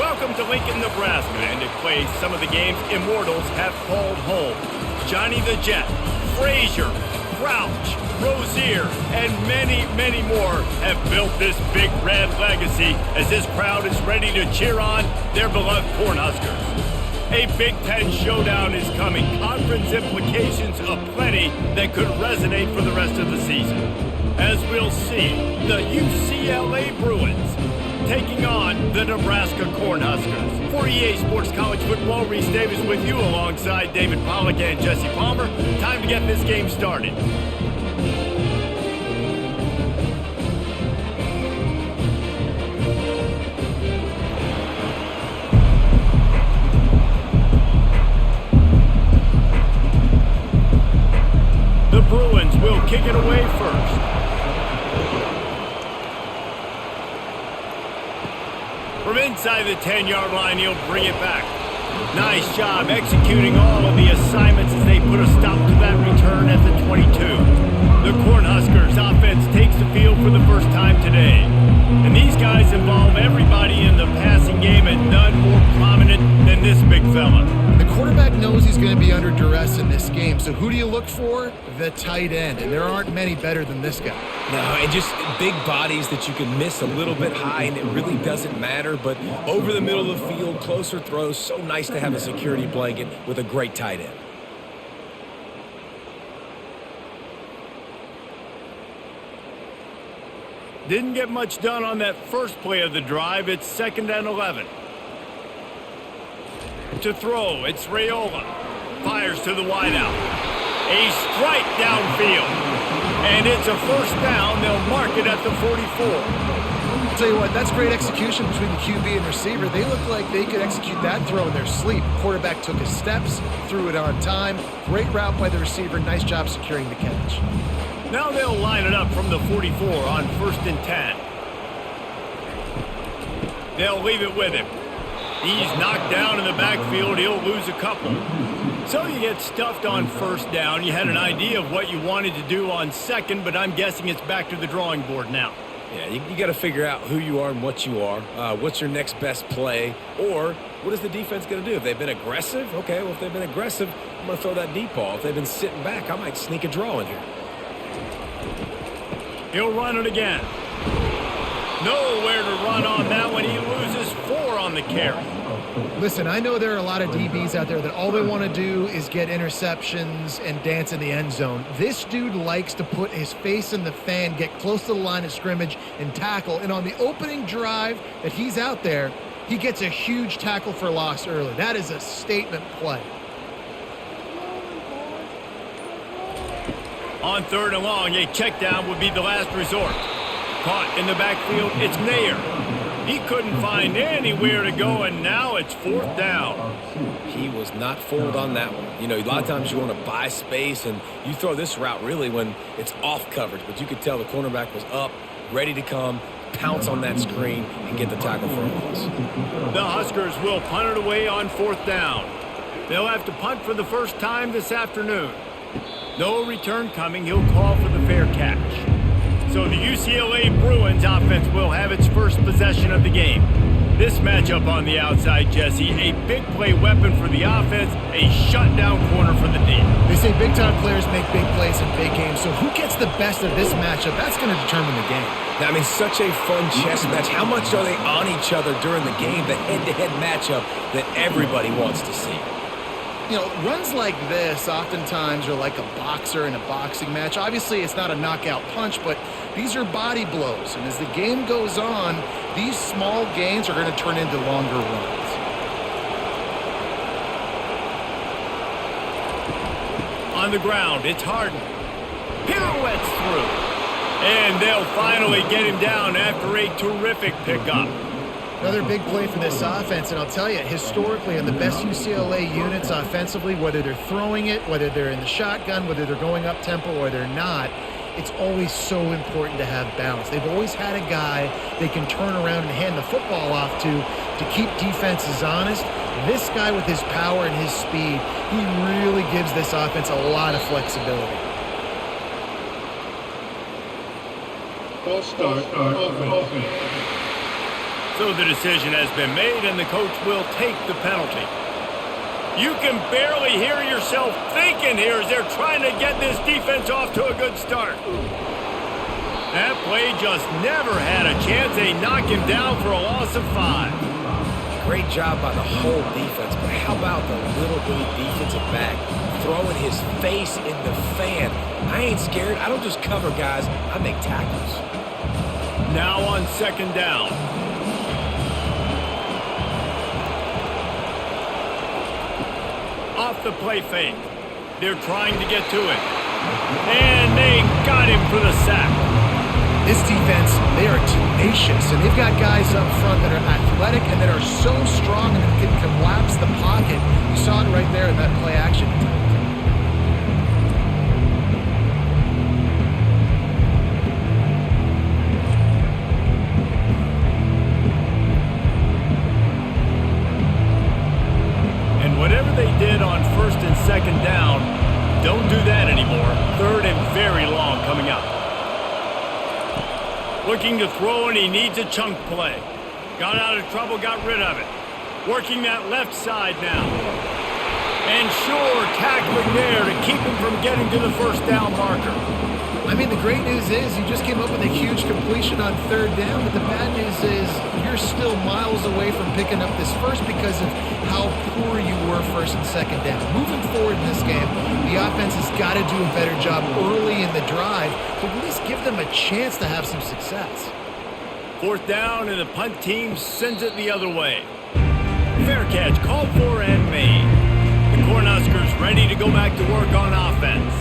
Welcome to Lincoln, Nebraska, and it plays some of the games immortals have called home. Johnny the Jet, Frazier, Crouch, Rozier, and many, many more have built this Big Red legacy as this crowd is ready to cheer on their beloved Cornhuskers. A Big Ten showdown is coming, conference implications aplenty that could resonate for the rest of the season. As we'll see, the UCLA Bruins taking on the Nebraska Cornhuskers. For EA Sports College Football, Reese Davis with you alongside David Pollack and Jesse Palmer. Time to get this game started. The Bruins will kick it away first. From inside the 10-yard line, he'll bring it back. Nice job executing all of the assignments as they put a stop to that return at the 22. The Cornhuskers offense takes the field for the first time today. And these guys involve everybody in the passing game, and none more prominent than this big fella. The quarterback knows he's going to be under duress in this game, so who do you look for? The tight end, and there aren't many better than this guy. No, and just big bodies that you can miss a little bit high, and it really doesn't matter, but over the middle of the field, closer throws, so nice to have a security blanket with a great tight end. Didn't get much done on that first play of the drive. It's 2nd and 11. To throw, it's Raiola. Fires to the wideout. A strike downfield. And it's a first down. They'll mark it at the 44. I'll tell you what, that's great execution between the QB and receiver. They look like they could execute that throw in their sleep. Quarterback took his steps, threw it on time. Great route by the receiver. Nice job securing the catch. Now they'll line it up from the 44 on 1st and 10. They'll leave it with him. He's knocked down in the backfield. He'll lose a couple. So you get stuffed on first down. You had an idea of what you wanted to do on second, but I'm guessing it's back to the drawing board now. Yeah, you got to figure out who you are and what you are. What's your next best play? Or what is the defense going to do? If they've been aggressive, okay, well, if they've been aggressive, I'm going to throw that deep ball. If they've been sitting back, I might sneak a draw in here. He'll run it again. Nowhere to run on that one. He loses 4 on the carry. Listen, I know there are a lot of DBs out there that all they want to do is get interceptions and dance in the end zone. This dude likes to put his face in the fan, get close to the line of scrimmage, and tackle. And on the opening drive that he's out there, he gets a huge tackle for loss early. That is a statement play. On 3rd and long, a check down would be the last resort. Caught in the backfield, it's Nair. He couldn't find anywhere to go, and now it's 4th down. He was not fooled on that one. You know, a lot of times you want to buy space, and you throw this route really when it's off coverage. But you could tell the cornerback was up, ready to come, pounce on that screen, and get the tackle for a loss. The Huskers will punt it away on 4th down. They'll have to punt for the first time this afternoon. No return coming. He'll call for the fair catch. So the UCLA Bruins offense will have its first possession of the game. This matchup on the outside, Jesse, a big play weapon for the offense, a shutdown corner for the D. They say big-time players make big plays in big games, so who gets the best of this matchup? That's going to determine the game. I mean, such a fun chess match. How much are they on each other during the game? The head-to-head matchup that everybody wants to see. You know, runs like this oftentimes are like a boxer in a boxing match. Obviously, it's not a knockout punch, but these are body blows. And as the game goes on, these small gains are going to turn into longer runs. On the ground, it's Harden. Pirouettes through. And they'll finally get him down after a terrific pickup. Another big play for this offense, and I'll tell you, historically, in the best UCLA units offensively, whether they're throwing it, whether they're in the shotgun, whether they're going up-tempo or they're not, it's always so important to have balance. They've always had a guy they can turn around and hand the football off to keep defenses honest. This guy with his power and his speed, he really gives this offense a lot of flexibility. False start offense. So the decision has been made, and the coach will take the penalty. You can barely hear yourself thinking here as they're trying to get this defense off to a good start. That play just never had a chance. They knock him down for a loss of 5. Great job by the whole defense, but how about the little bitty defensive back throwing his face in the fan? I ain't scared. I don't just cover guys. I make tackles. Now on 2nd down. Off the play fake. They're trying to get to it. And they got him for the sack. This defense, they are tenacious, and they've got guys up front that are athletic and that are so strong and that can collapse the pocket. You saw it right there in that play action. And whatever they did on 1st and 2nd down, don't do that anymore. 3rd and very long coming up. Looking to throw, and he needs a chunk play. Got out of trouble, got rid of it. Working that left side now. And sure, tackling there to keep him from getting to the 1st down marker. I mean, the great news is you just came up with a huge completion on 3rd down, but the bad news is you're still miles away from picking up this first because of how poor you were 1st and 2nd down. Moving forward in this game, the offense has got to do a better job early in the drive to at least give them a chance to have some success. 4th down, and the punt team sends it the other way. Fair catch called for and made. The Cornhuskers ready to go back to work on offense.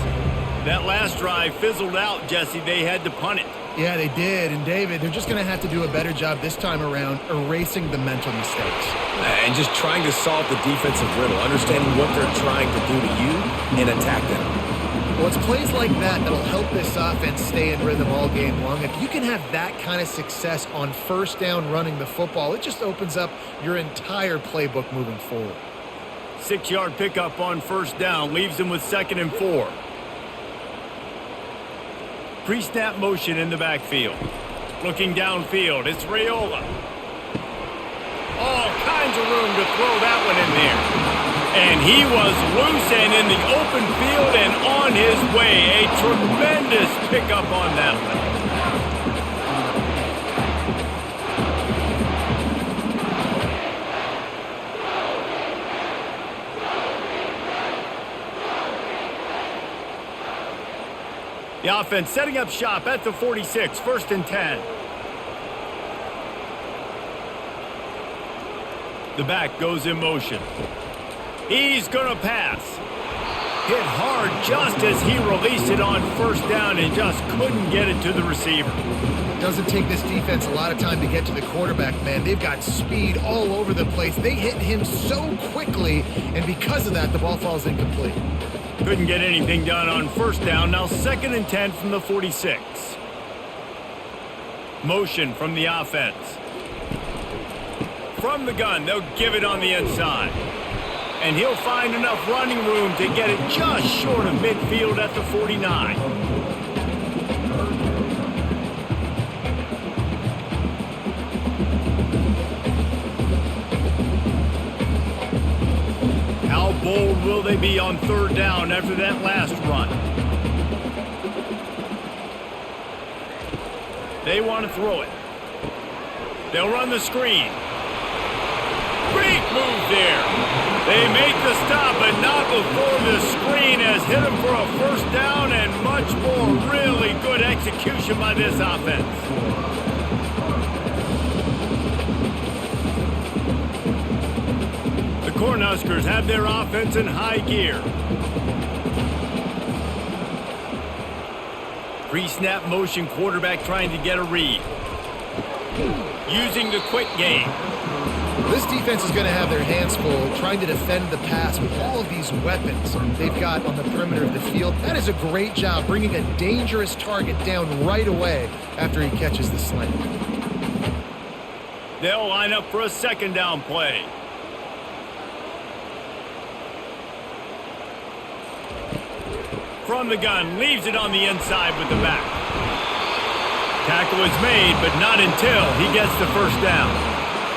That last drive fizzled out, Jesse. They had to punt it. Yeah, they did. And, David, they're just going to have to do a better job this time around erasing the mental mistakes. And just trying to solve the defensive riddle, understanding what they're trying to do to you and attack them. Well, it's plays like that that'll help this offense stay in rhythm all game long. If you can have that kind of success on 1st down running the football, it just opens up your entire playbook moving forward. 6-yard pickup on 1st down leaves them with 2nd and 4. Pre-snap motion in the backfield. Looking downfield, it's Raiola. All kinds of room to throw that one in there. And he was loose and in the open field and on his way. A tremendous pickup on that one. The offense setting up shop at the 46, 1st and 10. The back goes in motion. He's going to pass. Hit hard just as he released it on 1st down and just couldn't get it to the receiver. It doesn't take this defense a lot of time to get to the quarterback, man. They've got speed all over the place. They hit him so quickly, and because of that, the ball falls incomplete. Couldn't get anything done on 1st down. Now 2nd and 10 from the 46. Motion from the offense. From the gun, they'll give it on the inside. And he'll find enough running room to get it just short of midfield at the 49. How bold will they be on 3rd down after that last run? They want to throw it. They'll run the screen. Great move there. They make the stop, but not before the screen has hit them for a 1st down and much more. Really good execution by this offense. The Cornhuskers have their offense in high gear. Pre-snap motion, quarterback trying to get a read. Using the quick game. This defense is going to have their hands full trying to defend the pass with all of these weapons they've got on the perimeter of the field. That is a great job bringing a dangerous target down right away after he catches the slant. They'll line up for a 2nd down play. From the gun, leaves it on the inside with the back. Tackle is made, but not until he gets the 1st down.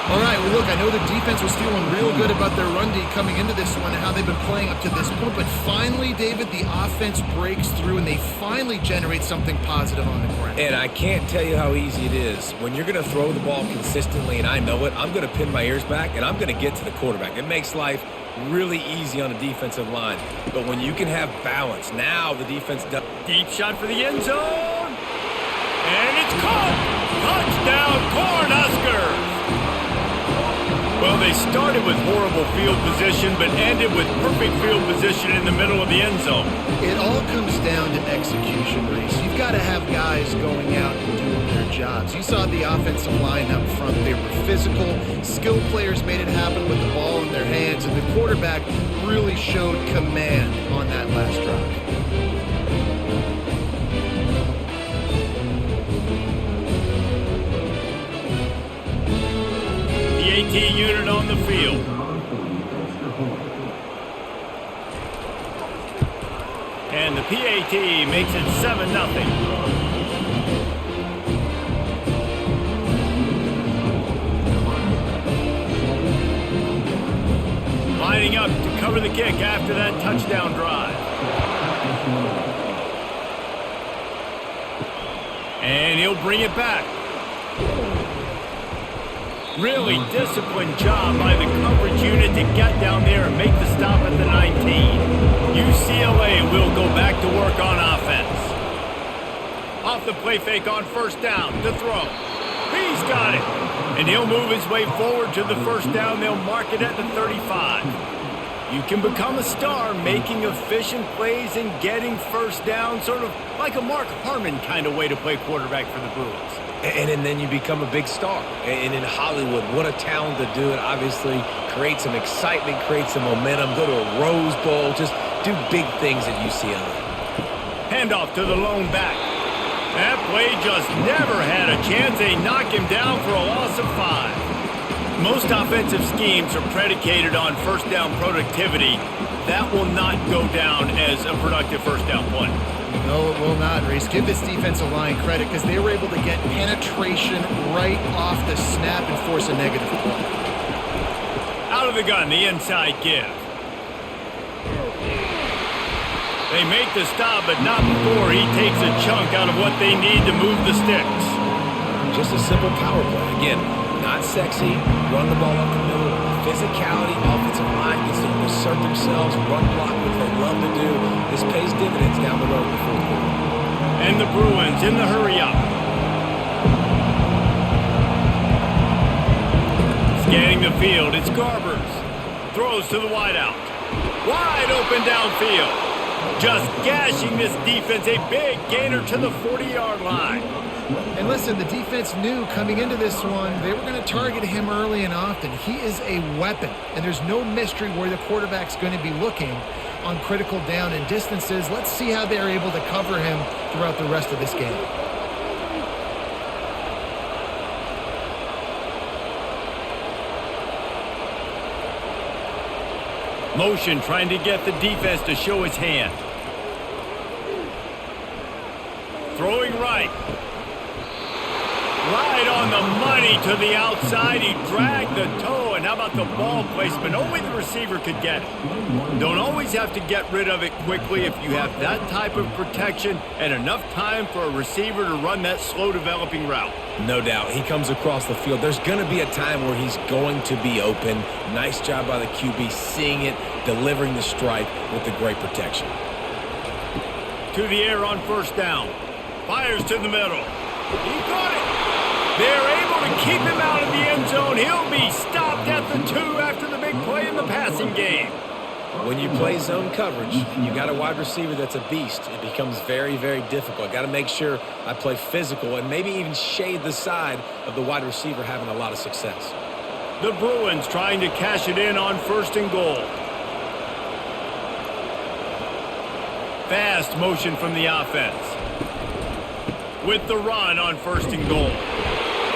All right, well, look, I know the defense was feeling real good about their run D coming into this one and how they've been playing up to this point, but finally, David, the offense breaks through and they finally generate something positive on the ground. And I can't tell you how easy it is. When you're going to throw the ball consistently, and I know it, I'm going to pin my ears back, and I'm going to get to the quarterback. It makes life really easy on a defensive line. But when you can have balance, now the defense does. Deep shot for the end zone. And it's caught. Touchdown, Cornhuskers. Well, they started with horrible field position, but ended with perfect field position in the middle of the end zone. It all comes down to execution, Reese. You've got to have guys going out and doing their jobs. You saw the offensive line up front. They were physical. Skilled players made it happen with the ball in their hands, and the quarterback really showed command on that last drive. The AT unit on the field. And the PAT makes it 7-0. Lining up to cover the kick after that touchdown drive. And he'll bring it back. Really disciplined job by the coverage unit to get down there and make the stop at the 19. UCLA will go back to work on offense. Off the play fake on first down, the throw. He's got it. And he'll move his way forward to the first down. They'll mark it at the 35. You can become a star making efficient plays and getting first down, sort of like a Mark Harmon kind of way to play quarterback for the Bruins. And then you become a big star. And in Hollywood, what a talent to do it. Obviously, create some excitement, create some momentum, go to a Rose Bowl, just do big things at UCLA. Handoff to the lone back. That play just never had a chance. They knock him down for a loss of 5. Most offensive schemes are predicated on first down productivity. That will not go down as a productive first down play. No, it will not, Reese. Give this defensive line credit because they were able to get penetration right off the snap and force a negative play. Out of the gun, the inside give. They make the stop, but not before he takes a chunk out of what they need to move the sticks. Just a simple power play. Again, not sexy, run the ball up the middle, physicality, offensive line gets to assert themselves, run block, which they love to do. This pays dividends down the road in the fourth quarter. And the Bruins in the hurry up. Scanning the field, it's Garbers. Throws to the wideout. Wide open downfield. Just gashing this defense, a big gainer to the 40-yard line. And listen, the defense knew coming into this one, they were going to target him early and often. He is a weapon, and there's no mystery where the quarterback's going to be looking on critical down and distances. Let's see how they're able to cover him throughout the rest of this game. Motion trying to get the defense to show his hand. Throwing right. Right on the money to the outside. He dragged the toe. And how about the ball placement? Only the receiver could get it. Don't always have to get rid of it quickly if you have that type of protection and enough time for a receiver to run that slow developing route. No doubt. He comes across the field. There's going to be a time where he's going to be open. Nice job by the QB seeing it, delivering the strike with the great protection. To the air on first down. Fires to the middle. He caught it. They're able to keep him out of the end zone. He'll be stopped at the 2 after the big play in the passing game. When you play zone coverage, you got a wide receiver that's a beast. It becomes very, very difficult. Got to make sure I play physical and maybe even shade the side of the wide receiver having a lot of success. The Bruins trying to cash it in on first and goal. Fast motion from the offense. With the run on first and goal.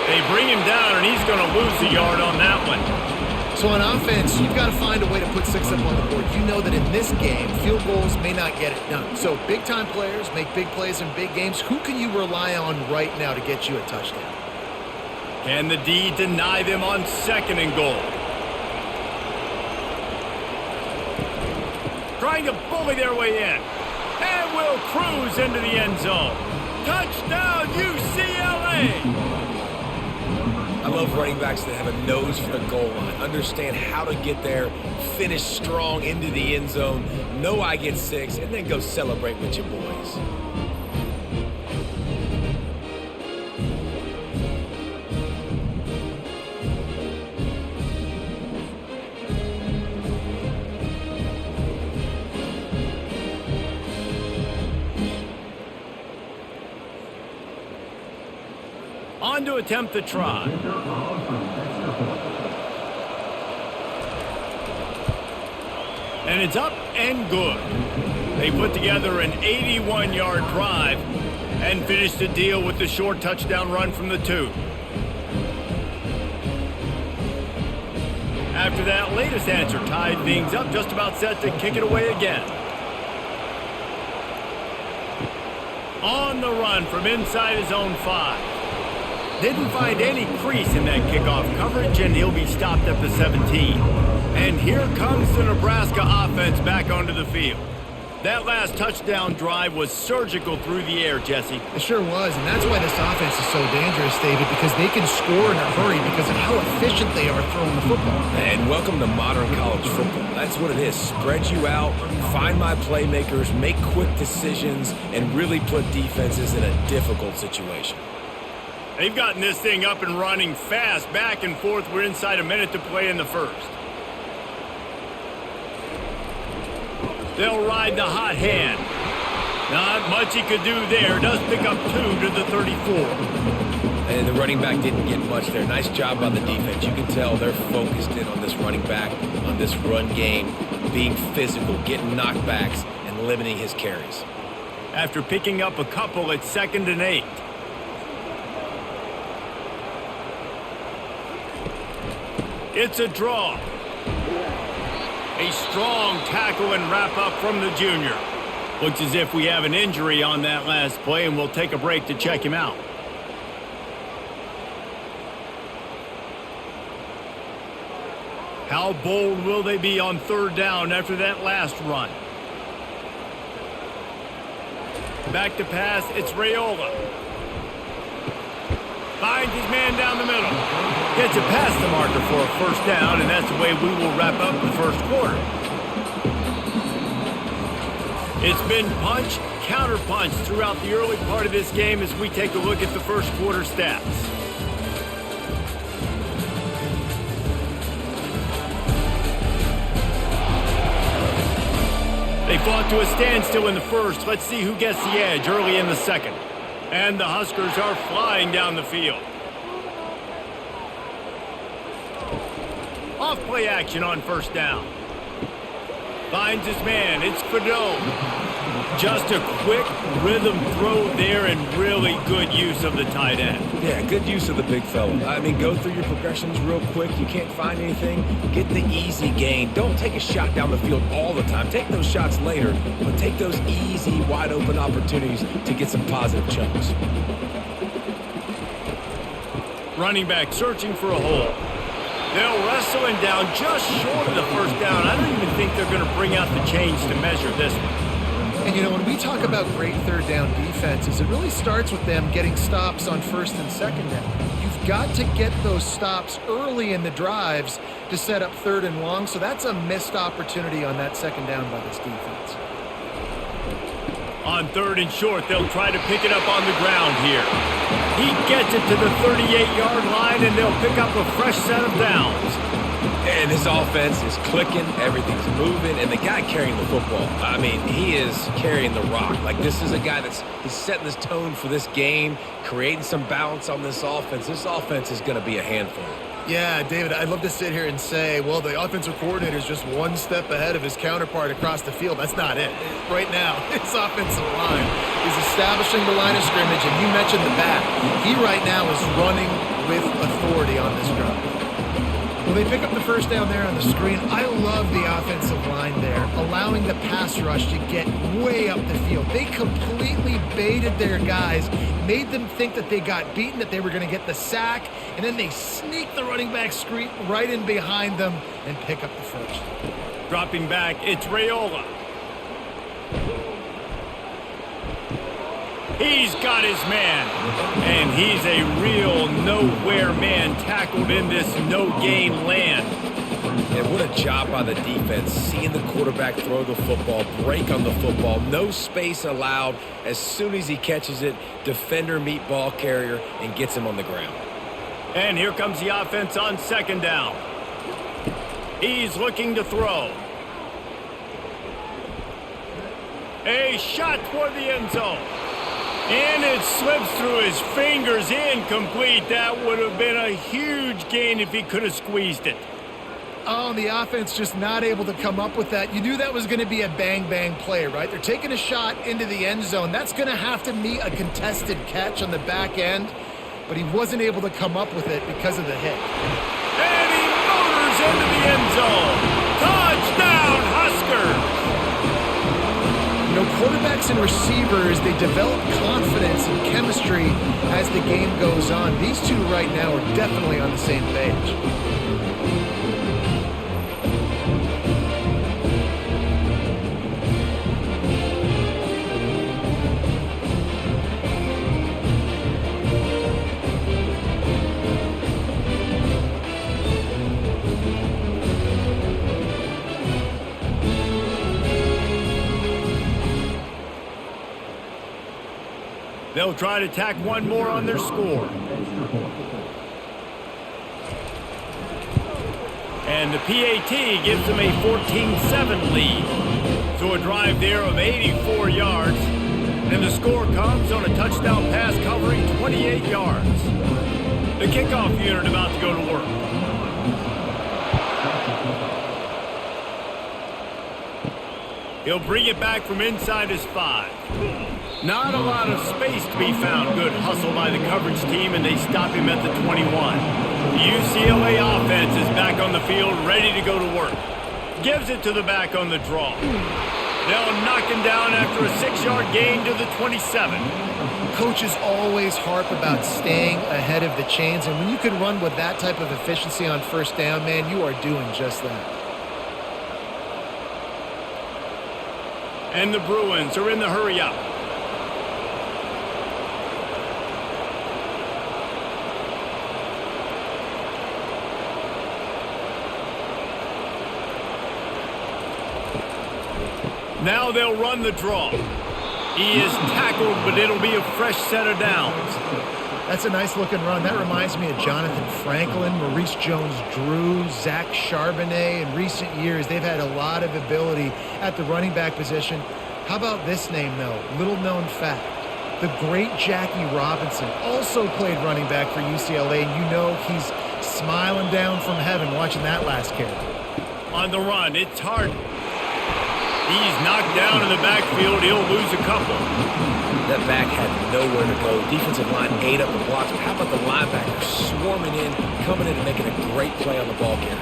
They bring him down, and he's going to lose a yard on that one. So on offense, you've got to find a way to put 6 up on the board. You know that in this game, field goals may not get it done. So big-time players make big plays in big games. Who can you rely on right now to get you a touchdown? Can the D deny them on 2nd and goal? Trying to bully their way in. And will cruise into the end zone. Touchdown, UCLA! I love running backs that have a nose for the goal line, understand how to get there, finish strong into the end zone, know I get 6, and then go celebrate with your boys. On to attempt the try. And it's up and good. They put together an 81-yard drive and finished the deal with the short touchdown run from the 2. After that latest answer tied things up, just about set to kick it away again. On the run from inside his own 5. Didn't find any crease in that kickoff coverage, and he'll be stopped at the 17. And here comes the Nebraska offense back onto the field. That last touchdown drive was surgical through the air, Jesse. It sure was, and that's why this offense is so dangerous, David, because they can score in a hurry because of how efficient they are throwing the football. And welcome to modern college football. That's what it is. Spread you out, find my playmakers, make quick decisions, and really put defenses in a difficult situation. They've gotten this thing up and running fast, back and forth. We're inside a minute to play in the first. They'll ride the hot hand. Not much he could do there. Does pick up 2 to the 34. And the running back didn't get much there. Nice job by the defense. You can tell they're focused in on this running back, on this run game, being physical, getting knockbacks, and limiting his carries. After picking up a couple at 2nd and 8. It's a draw. A strong tackle and wrap up from the junior. Looks as if we have an injury on that last play, and we'll take a break to check him out. How bold will they be on 3rd down after that last run? Back to pass, it's Raiola. Finds his man down the middle. Gets it past the marker for a 1st down, and that's the way we will wrap up the first quarter. It's been punch, counter punch throughout the early part of this game as we take a look at the first quarter stats. They fought to a standstill in the first. Let's see who gets the edge early in the second. And the Huskers are flying down the field. Off play action on 1st down. Finds his man. It's Fedot. Just a quick rhythm throw there and really good use of the tight end. Yeah, good use of the big fella. I mean, go through your progressions real quick. You can't find anything. Get the easy gain. Don't take a shot down the field all the time. Take those shots later, but take those easy, wide open opportunities to get some positive chunks. Running back searching for a hole. They'll wrestle him down just short of the 1st down. I don't even think they're going to bring out the chains to measure this one. And, you know, when we talk about great 3rd down defenses, it really starts with them getting stops on 1st and 2nd down. You've got to get those stops early in the drives to set up 3rd and long, so that's a missed opportunity on that 2nd down by this defense. On 3rd and short, they'll try to pick it up on the ground here. He gets it to the 38-yard line, and they'll pick up a fresh set of downs. And his offense is clicking, everything's moving, and the guy carrying the football, I mean, he is carrying the rock. Like, this is a guy he's setting this tone for this game, creating some balance on this offense. This offense is going to be a handful. Yeah, David, I'd love to sit here and say, well, the offensive coordinator is just one step ahead of his counterpart across the field. That's not it. Right now, his offensive line is establishing the line of scrimmage, and you mentioned the back. He right now is running with authority on this drive. Well, they pick up the first down there on the screen. I love the offensive line there, allowing the pass rush to get way up the field. They completely baited their guys, made them think that they got beaten, that they were going to get the sack, and then they sneak the running back screen right in behind them and pick up the first. Dropping back, it's Raiola. He's got his man, and he's a real nowhere man tackled in this no-gain land. And what a job by the defense, seeing the quarterback throw the football, break on the football, no space allowed. As soon as he catches it, defender meet ball carrier and gets him on the ground. And here comes the offense on second down. He's looking to throw. A shot toward the end zone. And it slips through his fingers, incomplete. That would have been a huge gain if he could have squeezed it. Oh, and the offense just not able to come up with that. You knew that was going to be a bang-bang play, right? They're taking a shot into the end zone. That's going to have to meet a contested catch on the back end, but he wasn't able to come up with it because of the hit. And he motors into the end zone. Touchdown, Huskers! You know, quarterbacks and receivers, they develop confidence and chemistry as the game goes on. These two right now are definitely on the same page. They'll try to tack one more on their score. And the PAT gives them a 14-7 lead. So a drive there of 84 yards. And the score comes on a touchdown pass covering 28 yards. The kickoff unit about to go to work. He'll bring it back from inside his 5. Not a lot of space to be found. Good hustle by the coverage team, and they stop him at the 21. The UCLA offense is back on the field, ready to go to work. Gives it to the back on the draw. They'll knock him down after a 6-yard gain to the 27. Coaches always harp about staying ahead of the chains, and when you can run with that type of efficiency on first down, man, you are doing just that. And the Bruins are in the hurry-up. Now they'll run the draw. He is tackled, but it'll be a fresh set of downs. That's a nice-looking run. That reminds me of Jonathan Franklin, Maurice Jones-Drew, Zach Charbonnet. In recent years, they've had a lot of ability at the running back position. How about this name, though? Little-known fact. The great Jackie Robinson also played running back for UCLA, and you know he's smiling down from heaven watching that last carry. On the run, it's hard. He's knocked down in the backfield. He'll lose a couple. That back had nowhere to go. Defensive line ate up the blocks. But how about the linebacker swarming in, coming in and making a great play on the ball carrier?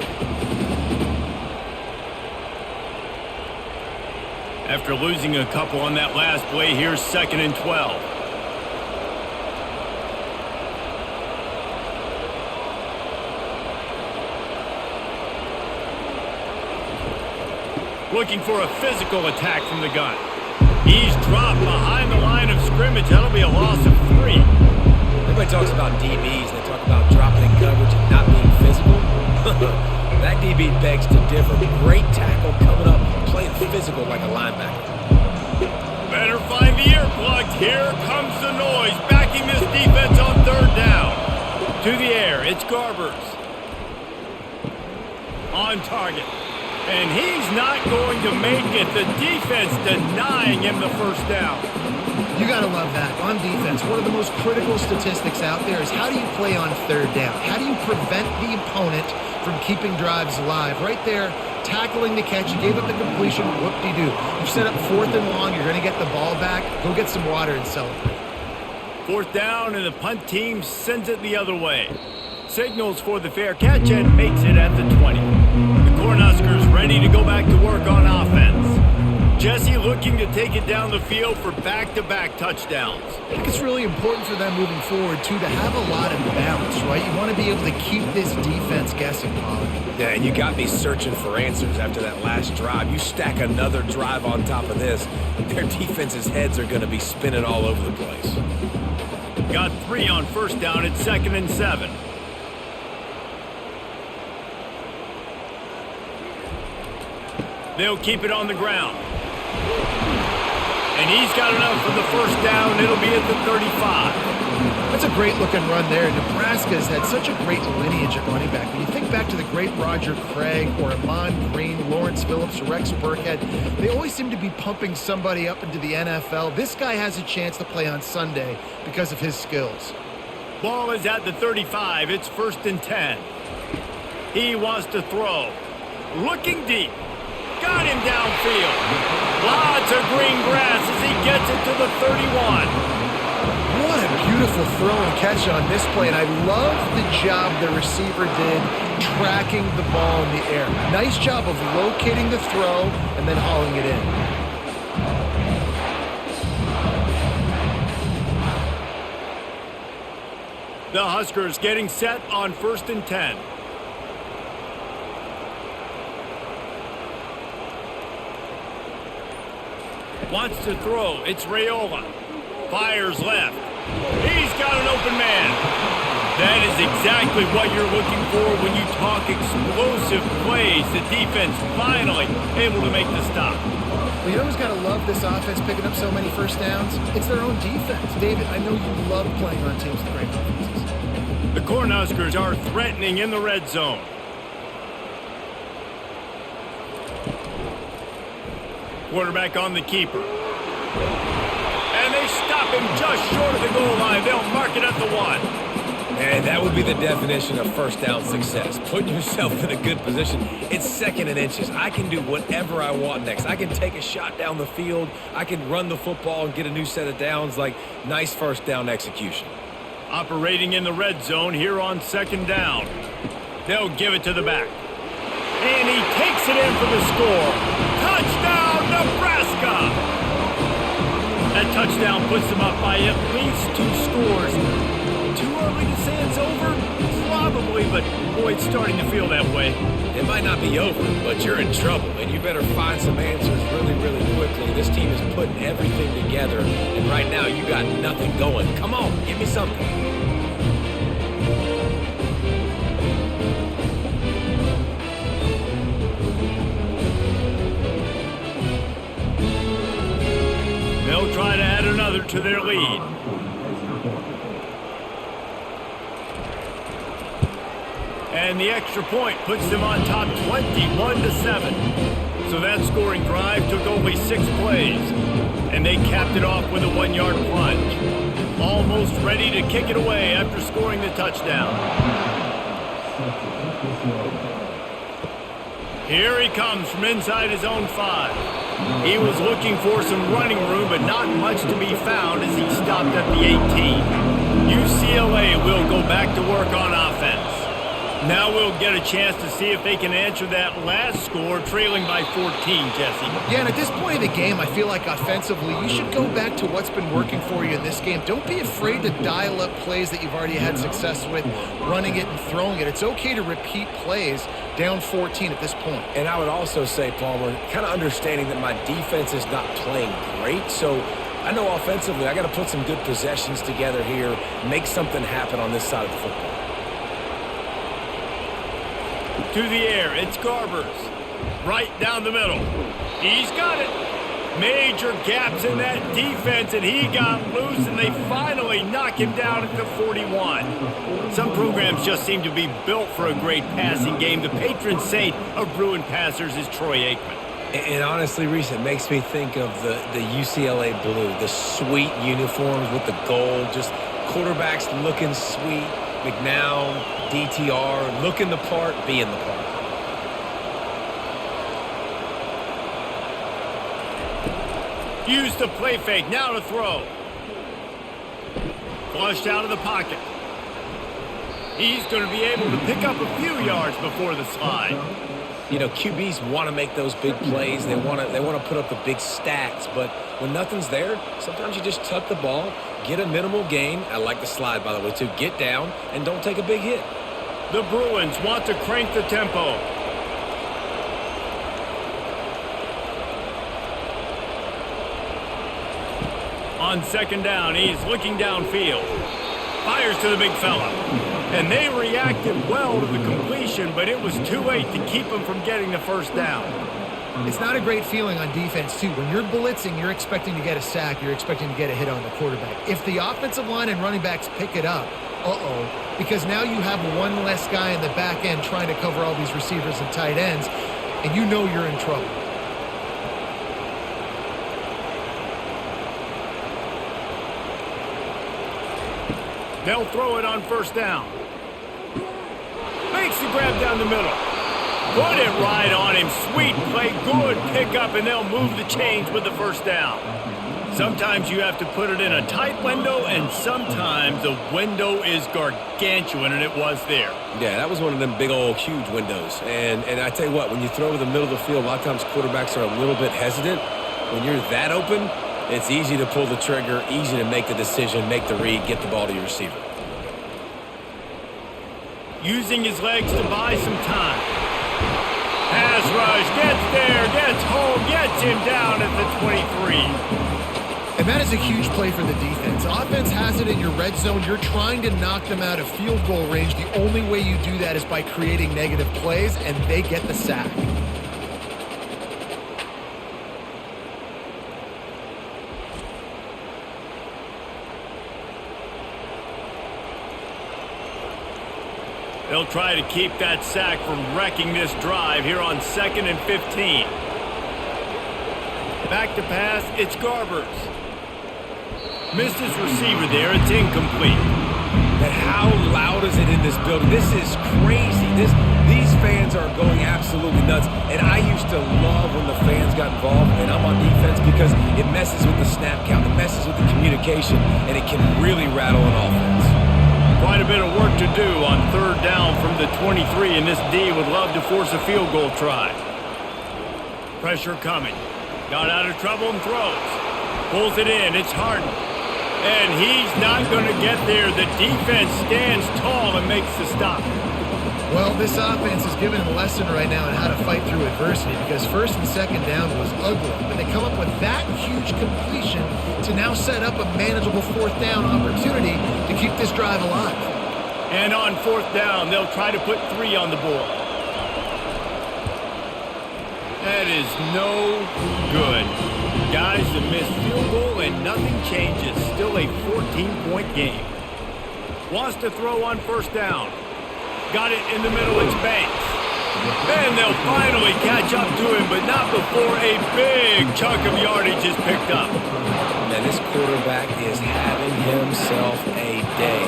After losing a couple on that last play, here's 2nd and 12. Looking for a physical attack from the gun. He's dropped behind the line of scrimmage. That'll be a loss of 3. Everybody talks about DBs. They talk about dropping in coverage and not being physical. That DB begs to differ. Great tackle coming up, playing physical like a linebacker. Better find the earplugs. Here comes the noise, backing this defense on 3rd down. To the air, it's Garbers. On target. And he's not going to make it. The defense denying him the first down. You got to love that. On defense, one of the most critical statistics out there is how do you play on 3rd down? How do you prevent the opponent from keeping drives alive? Right there, tackling the catch. You gave up the completion. Whoop-de-doo. You set up 4th and long. You're going to get the ball back. Go get some water and celebrate. 4th down, and the punt team sends it the other way. signals for the fair catch and makes it at the 20. The Cornhuskers ready to go back to work on offense. Jesse looking to take it down the field for back-to-back touchdowns. I think it's really important for them moving forward, too, to have a lot of balance, right? You want to be able to keep this defense guessing, Pollock. Yeah, and you got me searching for answers after that last drive. You stack another drive on top of this, their defense's heads are going to be spinning all over the place. Got 3 on first down at 2nd and 7. They'll keep it on the ground. And he's got enough for the first down. It'll be at the 35. That's a great-looking run there. Nebraska's had such a great lineage at running back. When you think back to the great Roger Craig or Amon Green, Lawrence Phillips, or Rex Burkhead, they always seem to be pumping somebody up into the NFL. This guy has a chance to play on Sunday because of his skills. Ball is at the 35. It's 1st and 10. He wants to throw. Looking deep. Got him downfield. Lots of green grass as he gets it to the 31. What a beautiful throw and catch on this play, and I love the job the receiver did tracking the ball in the air. Nice job of locating the throw and then hauling it in. The Huskers getting set on 1st and 10. Wants to throw. It's Raiola. Fires left. He's got an open man. That is exactly what you're looking for when you talk explosive plays. The defense finally able to make the stop. Well, you always got to love this offense picking up so many first downs. It's their own defense. David, I know you love playing on teams with great offenses. The Cornhuskers are threatening in the red zone. Quarterback on the keeper. And they stop him just short of the goal line. They'll mark it at the 1. And that would be the definition of first down success. Putting yourself in a good position. It's 2nd and inches. I can do whatever I want next. I can take a shot down the field. I can run the football and get a new set of downs. Like, nice first down execution. Operating in the red zone here on 2nd down. They'll give it to the back. And he takes it in for the score. Touchdown, Nebraska! That touchdown puts them up by at least 2 scores. Too early to say it's over? Probably, but boy, it's starting to feel that way. It might not be over, but you're in trouble, and you better find some answers really, really quickly. This team is putting everything together, and right now you got nothing going. Come on, give me something. They'll try to add another to their lead. And the extra point puts them on top 21-7. So that scoring drive took only 6 plays. And they capped it off with a 1-yard plunge. Almost ready to kick it away after scoring the touchdown. Here he comes from inside his own 5. He was looking for some running room, but not much to be found as he stopped at the 18. UCLA will go back to work on offense. Now we'll get a chance to see if they can answer that last score, trailing by 14, Jesse. Yeah, and at this point of the game, I feel like offensively, you should go back to what's been working for you in this game. Don't be afraid to dial up plays that you've already had success with, running it and throwing it. It's okay to repeat plays down 14 at this point. And I would also say, Palmer, kind of understanding that my defense is not playing great, so I know offensively I got to put some good possessions together here, make something happen on this side of the football. To the air, it's Garbers. Right down the middle. He's got it. Major gaps in that defense, and he got loose, and they finally knock him down at the 41. Some programs just seem to be built for a great passing game. The patron saint of Bruin passers is Troy Aikman. And honestly, Reese, it makes me think of the UCLA blue, the sweet uniforms with the gold, just quarterbacks looking sweet, McNown, DTR, looking the part, being the part. Use the play fake, now to throw. Flushed out of the pocket. He's going to be able to pick up a few yards before the slide. You know, QBs want to make those big plays. They want to put up the big stats. But when nothing's there, sometimes you just tuck the ball, get a minimal gain. I like the slide, by the way, too. Get down and don't take a big hit. The Bruins want to crank the tempo. On second down, he's looking downfield. Fires to the big fella. And they reacted well to the completion, but it was too late to keep him from getting the first down. It's not a great feeling on defense, too. When you're blitzing, you're expecting to get a sack. You're expecting to get a hit on the quarterback. If the offensive line and running backs pick it up, because now you have one less guy in the back end trying to cover all these receivers and tight ends, and you know you're in trouble. They'll throw it on first down. Makes the grab down the middle. Put it right on him. Sweet play, good pickup, and they'll move the chains with the first down. Sometimes you have to put it in a tight window, and sometimes the window is gargantuan, and it was there. Yeah, that was one of them big old huge windows. And I tell you what, when you throw to the middle of the field, a lot of times quarterbacks are a little bit hesitant. When you're that open, it's easy to pull the trigger, easy to make the decision, make the read, get the ball to your receiver. Using his legs to buy some time. Pass rush, gets there, gets home, gets him down at the 23. And that is a huge play for the defense. Offense has it in your red zone. You're trying to knock them out of field goal range. The only way you do that is by creating negative plays, and they get the sack. They'll try to keep that sack from wrecking this drive here on 2nd and 15. Back to pass, it's Garbers. Missed his receiver there, it's incomplete. But how loud is it in this building? This is crazy. These fans are going absolutely nuts. And I used to love when the fans got involved, and I'm on defense, because it messes with the snap count, it messes with the communication, and it can really rattle an offense. Quite a bit of work to do on 3rd down from the 23, and this D would love to force a field goal try. Pressure coming. Got out of trouble and throws. Pulls it in. It's Harden. And he's not going to get there. The defense stands tall and makes the stop. Well, this offense is giving a lesson right now on how to fight through adversity, because 1st and 2nd down was ugly. But they come up with that huge completion to now set up a manageable 4th down opportunity to keep this drive alive. And on 4th down, they'll try to put 3 on the board. That is no good. Guys, a missed field goal and nothing changes. Still a 14-point game. Wants to throw on 1st down. Got it in the middle, it's Banks. And they'll finally catch up to him, but not before a big chunk of yardage is picked up. Man, this quarterback is having himself a day.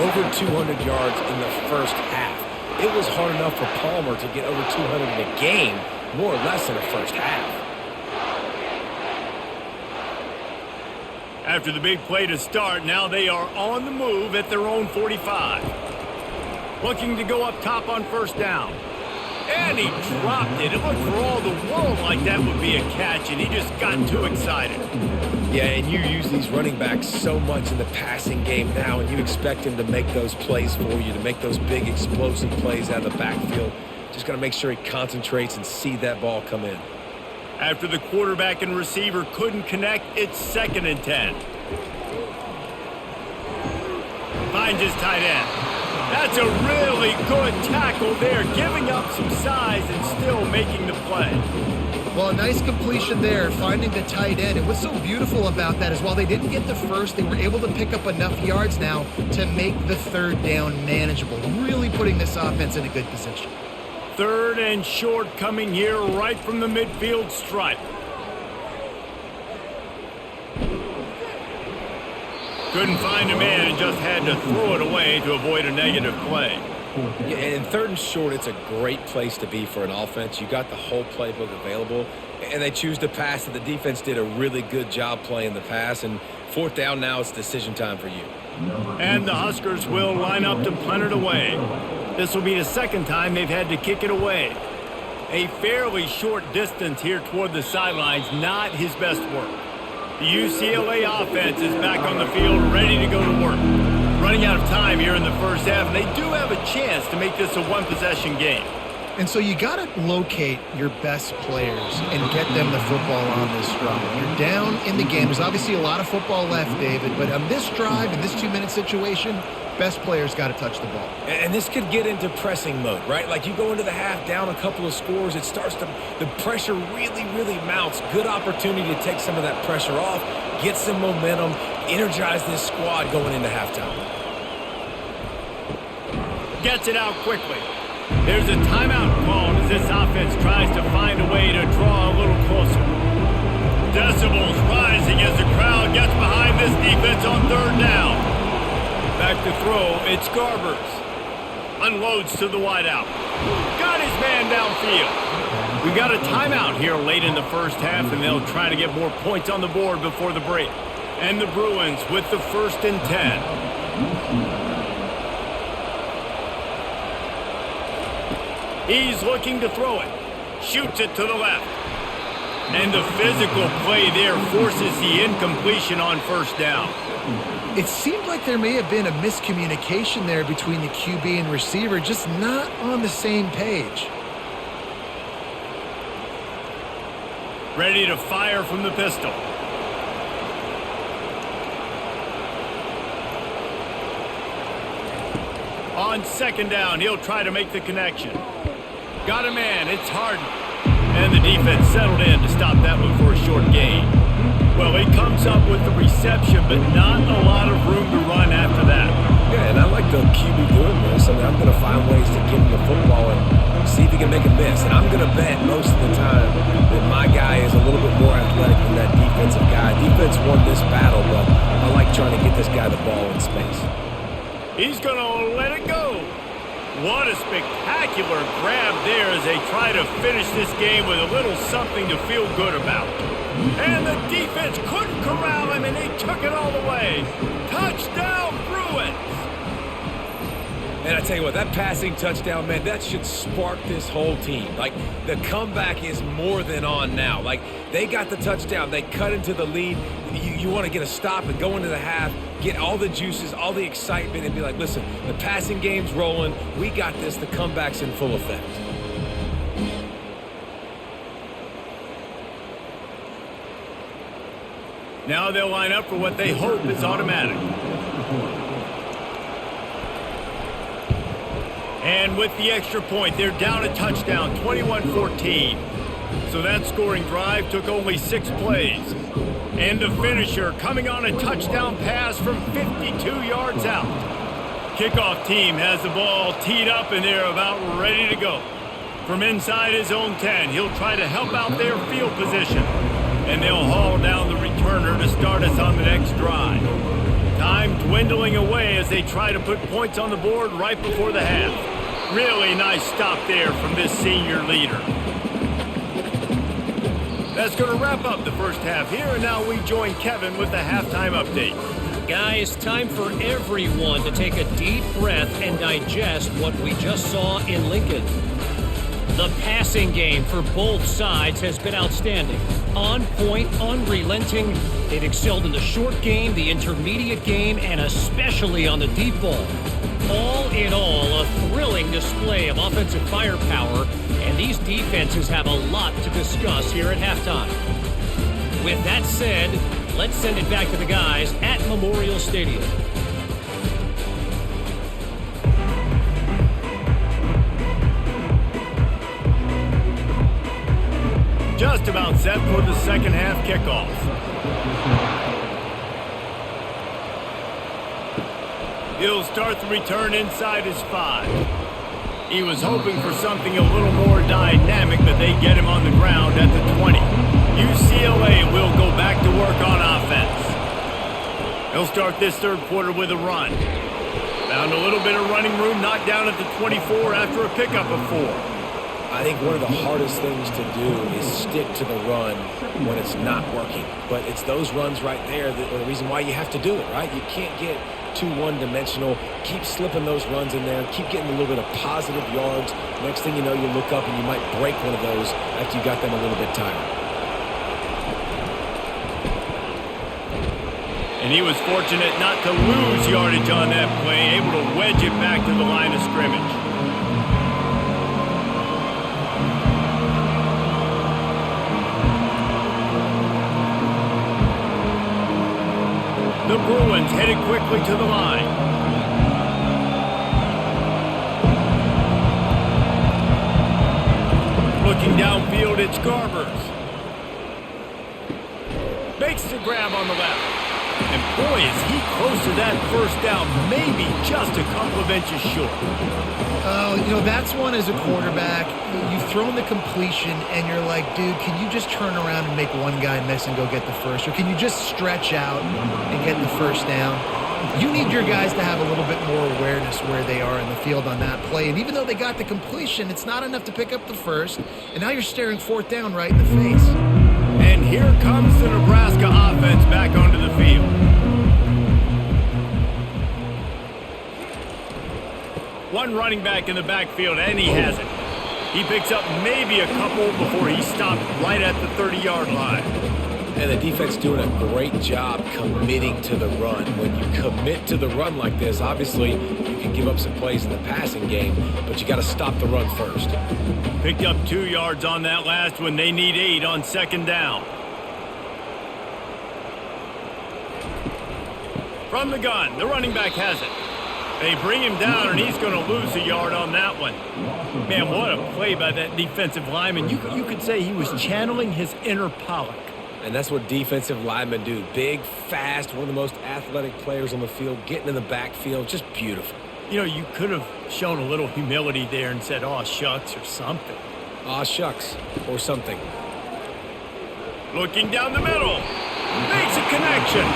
Over 200 yards in the first half. It was hard enough for Palmer to get over 200 in a game, more or less in the first half. After the big play to start, now they are on the move at their own 45. Looking to go up top on 1st down. And he dropped it. It looked for all the world like that would be a catch, and he just got too excited. Yeah, and you use these running backs so much in the passing game now, and you expect him to make those plays for you, to make those big explosive plays out of the backfield. Just got to make sure he concentrates and see that ball come in. After the quarterback and receiver couldn't connect, it's 2nd and 10. Finds his tight end. That's a really good tackle there, giving up some size and still making the play. Well, a nice completion there, finding the tight end. And what's so beautiful about that is while they didn't get the first, they were able to pick up enough yards now to make the 3rd down manageable, really putting this offense in a good position. 3rd and short coming here right from the midfield stripe. Couldn't find a man and just had to throw it away to avoid a negative play. Yeah, and 3rd and short, it's a great place to be for an offense. You got the whole playbook available, and they choose to pass. And the defense did a really good job playing the pass. And 4th down now, it's decision time for you. And the Huskers will line up to punt it away. This will be the second time they've had to kick it away. A fairly short distance here toward the sidelines, not his best work. The UCLA offense is back on the field, ready to go to work. Running out of time here in the first half, and they do have a chance to make this a one-possession game. And so you got to locate your best players and get them the football on this drive. You're down in the game. There's obviously a lot of football left, David, but on this drive, in this 2-minute situation, best players got to touch the ball. And this could get into pressing mode, right? Like you go into the half down a couple of scores, it starts to, the pressure really, really mounts. Good opportunity to take some of that pressure off, get some momentum, energize this squad going into halftime. Gets it out quickly. There's a timeout called as this offense tries to find a way to draw a little closer. Decibels rising as the crowd gets behind this defense on third down. Back to throw, it's Garbers. Unloads to the wideout. Got his man downfield. We've got a timeout here late in the first half, and they'll try to get more points on the board before the break. And the Bruins with the 1st and 10. He's looking to throw it. Shoots it to the left. And the physical play there forces the incompletion on first down. It seemed like there may have been a miscommunication there between the QB and receiver, just not on the same page. Ready to fire from the pistol. On second down, he'll try to make the connection. Got a man, it's Harden. And the defense settled in to stop that one for a short gain. Well, he comes up with the reception, but not a lot of room to run after that. Yeah, and I like the QB doing this. I mean, I'm going to find ways to give him the football and see if he can make a miss. And I'm going to bet most of the time that my guy is a little bit more athletic than that defensive guy. Defense won this battle, but I like trying to get this guy the ball in space. He's going to let it go. What a spectacular grab there as they try to finish this game with a little something to feel good about. And the defense couldn't corral him, and they took it all the way. Touchdown, Bruins! And I tell you what, that passing touchdown, man, that should spark this whole team. Like, the comeback is more than on now. Like, they got the touchdown. They cut into the lead. You want to get a stop and go into the half, get all the juices, all the excitement, and be like, listen, the passing game's rolling. We got this. The comeback's in full effect. Now they'll line up for what they hope is automatic. And with the extra point, they're down a touchdown, 21-14. So that scoring drive took only 6 plays. And the finisher coming on a touchdown pass from 52 yards out. Kickoff team has the ball teed up, and they're about ready to go. From inside his own 10, he'll try to help out their field position. And they'll haul down the returner to start us on the next drive. Time dwindling away as they try to put points on the board right before the half. Really nice stop there from this senior leader. That's going to wrap up the first half here, and now we join Kevin with the halftime update. Guys, time for everyone to take a deep breath and digest what we just saw in Lincoln. The passing game for both sides has been outstanding. On point, unrelenting. They've excelled in the short game, the intermediate game, and especially on the deep ball. All in all, a thrilling display of offensive firepower, and these defenses have a lot to discuss here at halftime. With that said, let's send it back to the guys at Memorial Stadium. Just about set for the second half kickoff. He'll start the return inside his 5. He was hoping for something a little more dynamic, but they get him on the ground at the 20. UCLA will go back to work on offense. He'll start this third quarter with a run. Found a little bit of running room, knocked down at the 24 after a pickup of 4. I think one of the hardest things to do is stick to the run when it's not working. But it's those runs right there that are the reason why you have to do it, right? You can't get too one-dimensional. Keep slipping those runs in there. Keep getting a little bit of positive yards. Next thing you know, you look up and you might break one of those after you got them a little bit tired. And he was fortunate not to lose yardage on that play, able to wedge it back to the line of scrimmage. The Bruins headed quickly to the line. Looking downfield, it's Garbers. Makes the grab on the left. And boy, is he close to that first down, maybe just a couple of inches short. That's one as a quarterback. You've thrown the completion, and you're like, dude, can you just turn around and make one guy miss and go get the first? Or can you just stretch out and get the first down? You need your guys to have a little bit more awareness where they are in the field on that play. And even though they got the completion, it's not enough to pick up the first. And now you're staring fourth down right in the face. And here comes the Nebraska offense back onto the field. One running back in the backfield, and he has it. He picks up maybe a couple before he stopped right at the 30-yard line. And the defense doing a great job committing to the run. When you commit to the run like this, obviously you can give up some plays in the passing game, but you got to stop the run first. Picked up 2 yards on that last one. They need 8 on second down. From the gun, the running back has it. They bring him down, and he's going to lose a yard on that one. Man, what a play by that defensive lineman. You could say he was channeling his inner Pollock. And that's what defensive linemen do. Big, fast, one of the most athletic players on the field, getting in the backfield, just beautiful. You could have shown a little humility there and said, "Aw, shucks," or something. Aw, shucks, or something. Looking down the middle. Makes a connection.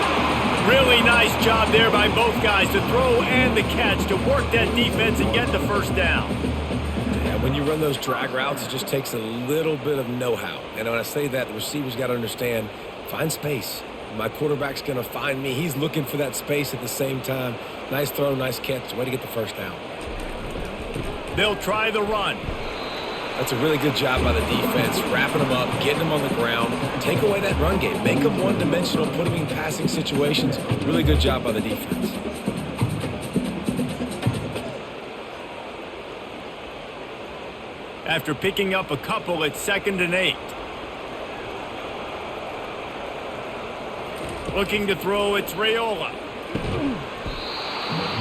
Really nice job there by both guys to throw and the catch to work that defense and get the first down. Yeah, when you run those drag routes, it just takes a little bit of know-how. And when I say that, the receivers got to understand, find space. My quarterback's going to find me. He's looking for that space at the same time. Nice throw, nice catch. Way to get the first down. They'll try the run. That's a really good job by the defense, wrapping them up, getting them on the ground. Take away that run game. Make them one-dimensional, put them in passing situations. Really good job by the defense. After picking up a couple, it's 2nd and 8. Looking to throw, it's Raiola.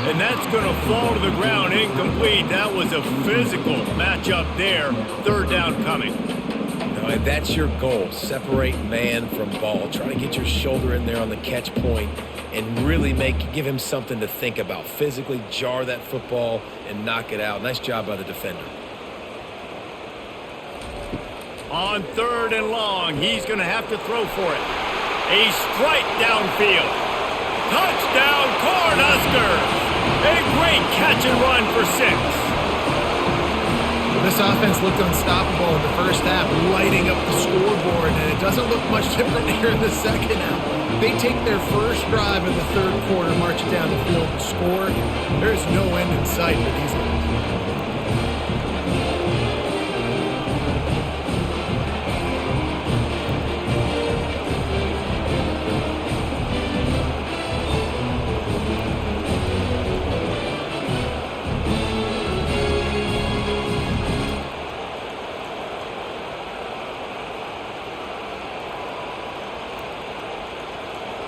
And that's going to fall to the ground, incomplete. That was a physical matchup there. 3rd down coming. And that's your goal. Separate man from ball. Try to get your shoulder in there on the catch point and really give him something to think about. Physically jar that football and knock it out. Nice job by the defender. On 3rd and long, he's going to have to throw for it. A strike downfield. Touchdown, Cornhuskers! A great catch and run for 6. This offense looked unstoppable in the first half, lighting up the scoreboard, and it doesn't look much different here in the second half. They take their first drive in the 3rd quarter, march it down the field and score. There's no end in sight for these guys.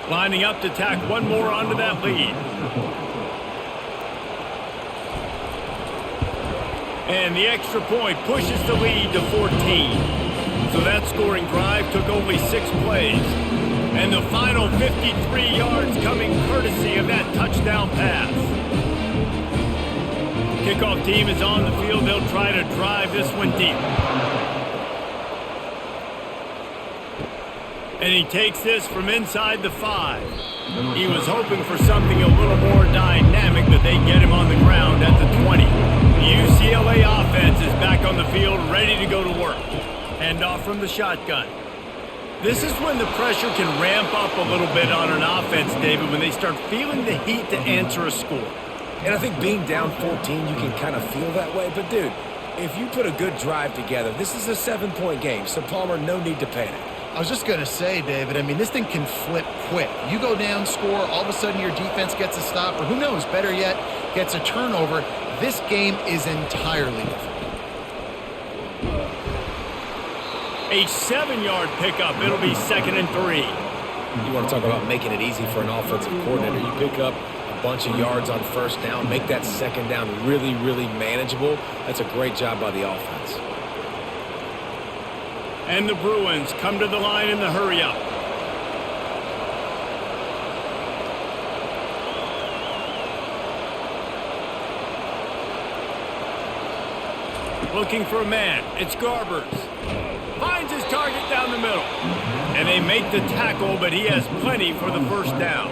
Lining up to tack one more onto that lead. And the extra point pushes the lead to 14. So that scoring drive took only 6 plays. And the final 53 yards coming courtesy of that touchdown pass. Kickoff team is on the field. They'll try to drive this one deep. And he takes this from inside the 5. He was hoping for something a little more dynamic, but they get him on the ground at the 20. The UCLA offense is back on the field, ready to go to work. Hand off from the shotgun. This is when the pressure can ramp up a little bit on an offense, David, when they start feeling the heat to answer a score. And I think being down 14, you can kind of feel that way. But, dude, if you put a good drive together, this is a 7-point game. So, Palmer, no need to panic. I was just going to say, David, I mean, this thing can flip quick. You go down, score, all of a sudden your defense gets a stop, or who knows, better yet, gets a turnover. This game is entirely different. A 7-yard pickup. It'll be 2nd and 3. You want to talk about making it easy for an offensive coordinator. You pick up a bunch of yards on first down, make that second down really, really manageable. That's a great job by the offense. And the Bruins come to the line in the hurry-up. Looking for a man. It's Garbers. Finds his target down the middle. And they make the tackle, but he has plenty for the first down.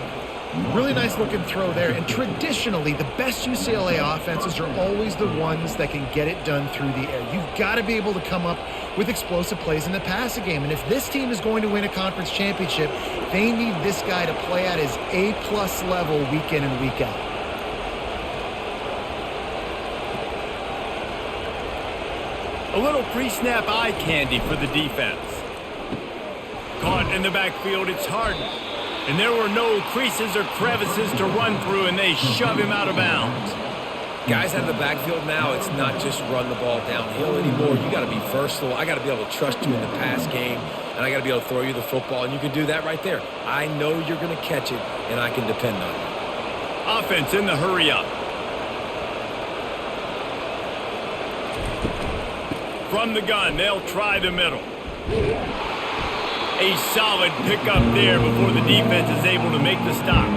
Really nice looking throw there. And traditionally, the best UCLA offenses are always the ones that can get it done through the air. You've got to be able to come up with explosive plays in the passing game. And if this team is going to win a conference championship, they need this guy to play at his A-plus level week in and week out. A little pre-snap eye candy for the defense. Caught in the backfield, it's Harden. And there were no creases or crevices to run through, and they shove him out of bounds. Guys out of the backfield now, it's not just run the ball downhill anymore. You got to be versatile. I got to be able to trust you in the pass game, and I got to be able to throw you the football, and you can do that right there. I know you're going to catch it, and I can depend on you. Offense in the hurry-up. From the gun, they'll try the middle. A solid pickup there before the defense is able to make the stop.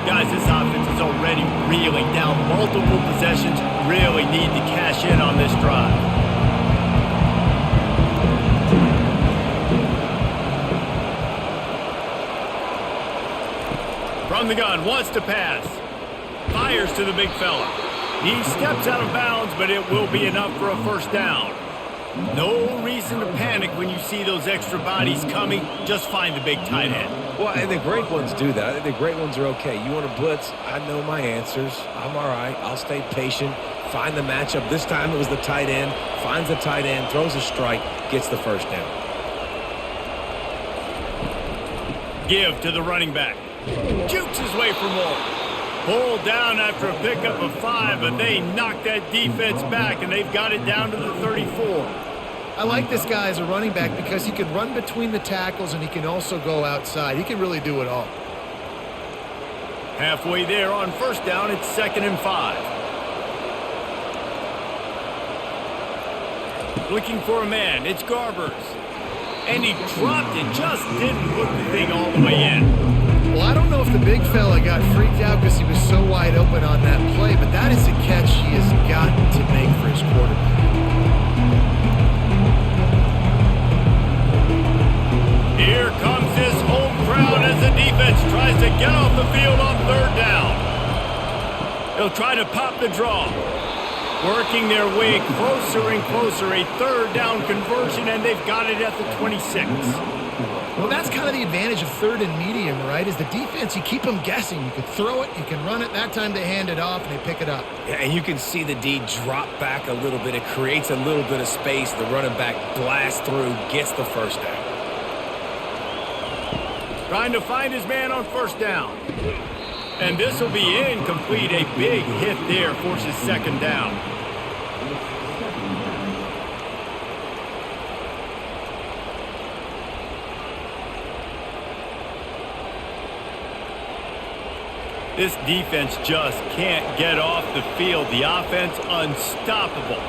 Guys, this offense is already reeling down multiple possessions. Really need to cash in on this drive. From the gun, wants to pass. Fires to the big fella. He steps out of bounds, but it will be enough for a first down. No reason to panic when you see those extra bodies coming. Just find the big tight end. Well, and the great ones do that. I think the great ones are okay. You want to blitz? I know my answers. I'm all right. I'll stay patient. Find the matchup. This time it was the tight end. Finds the tight end, throws a strike, gets the first down. Give to the running back. Jukes his way for more. Pulled down after a pickup of 5, but they knock that defense back, and they've got it down to the 34. I like this guy as a running back because he can run between the tackles and he can also go outside. He can really do it all. Halfway there on first down, it's 2nd and 5. Looking for a man, it's Garbers. And he dropped it, just didn't hook the thing all the way in. Well, I don't know if the big fella got freaked out because he was so wide open on that play, but that is a catch he has got to make for his quarterback. Here comes his home crowd as the defense tries to get off the field on 3rd down. They'll try to pop the draw. Working their way closer and closer, a 3rd down conversion, and they've got it at the 26. Well, that's kind of the advantage of 3rd and medium, right? Is the defense, you keep them guessing. You can throw it, you can run it. That time they hand it off and they pick it up. Yeah, and you can see the D drop back a little bit. It creates a little bit of space. The running back blasts through, gets the first down. Trying to find his man on first down. And this will be incomplete. A big hit there forces 2nd down. This defense just can't get off the field. The offense unstoppable.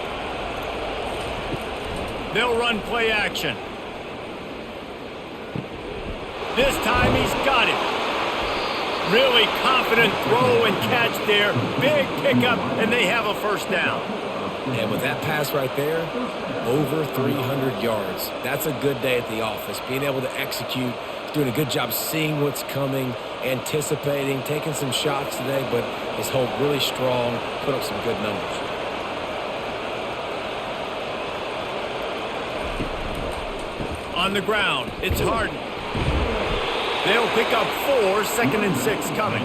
They'll run play action. This time he's got it. Really confident throw and catch there. Big pickup, and they have a first down. And with that pass right there, over 300 yards. That's a good day at the office. Being able to execute doing a good job seeing what's coming, anticipating, taking some shots today, but his hold really strong, put up some good numbers. On the ground, it's Harden. They'll pick up 4, 2nd and 6 coming.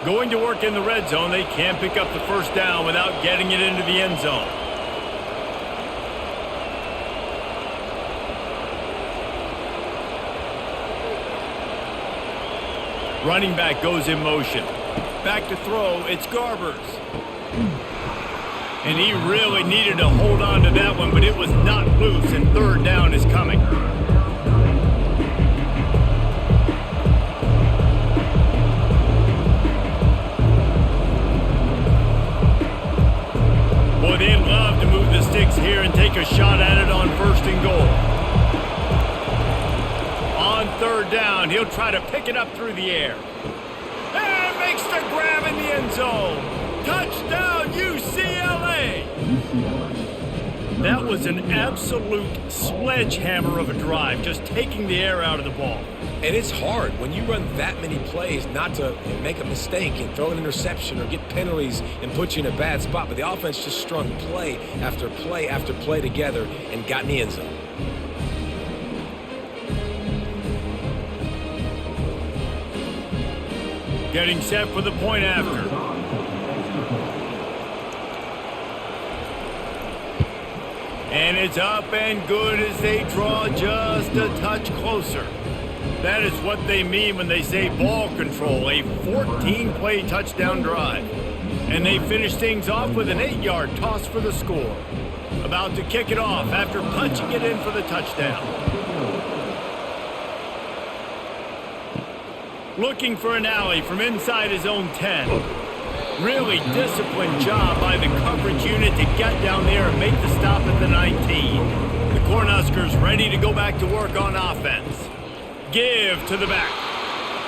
Going to work in the red zone, they can't pick up the first down without getting it into the end zone. Running back goes in motion. Back to throw, it's Garbers. And he really needed to hold on to that one, but it was not loose, and 3rd down is coming. Boy, they'd love to move the sticks here and take a shot at it on 1st and goal. On 3rd down, he'll try to pick it up through the air. And makes the grab in the end zone. Touchdown, UCLA! That was an absolute sledgehammer of a drive, just taking the air out of the ball. And it's hard when you run that many plays not to make a mistake and throw an interception or get penalties and put you in a bad spot. But the offense just strung play after play after play together and got in the end zone. Getting set for the point after. And it's up and good as they draw just a touch closer. That is what they mean when they say ball control, a 14-play touchdown drive. And they finish things off with an 8-yard toss for the score. About to kick it off after punching it in for the touchdown. Looking for an alley from inside his own 10. Really disciplined job by the coverage unit to get down there and make the stop at the 19. The Cornhuskers ready to go back to work on offense. Give to the back.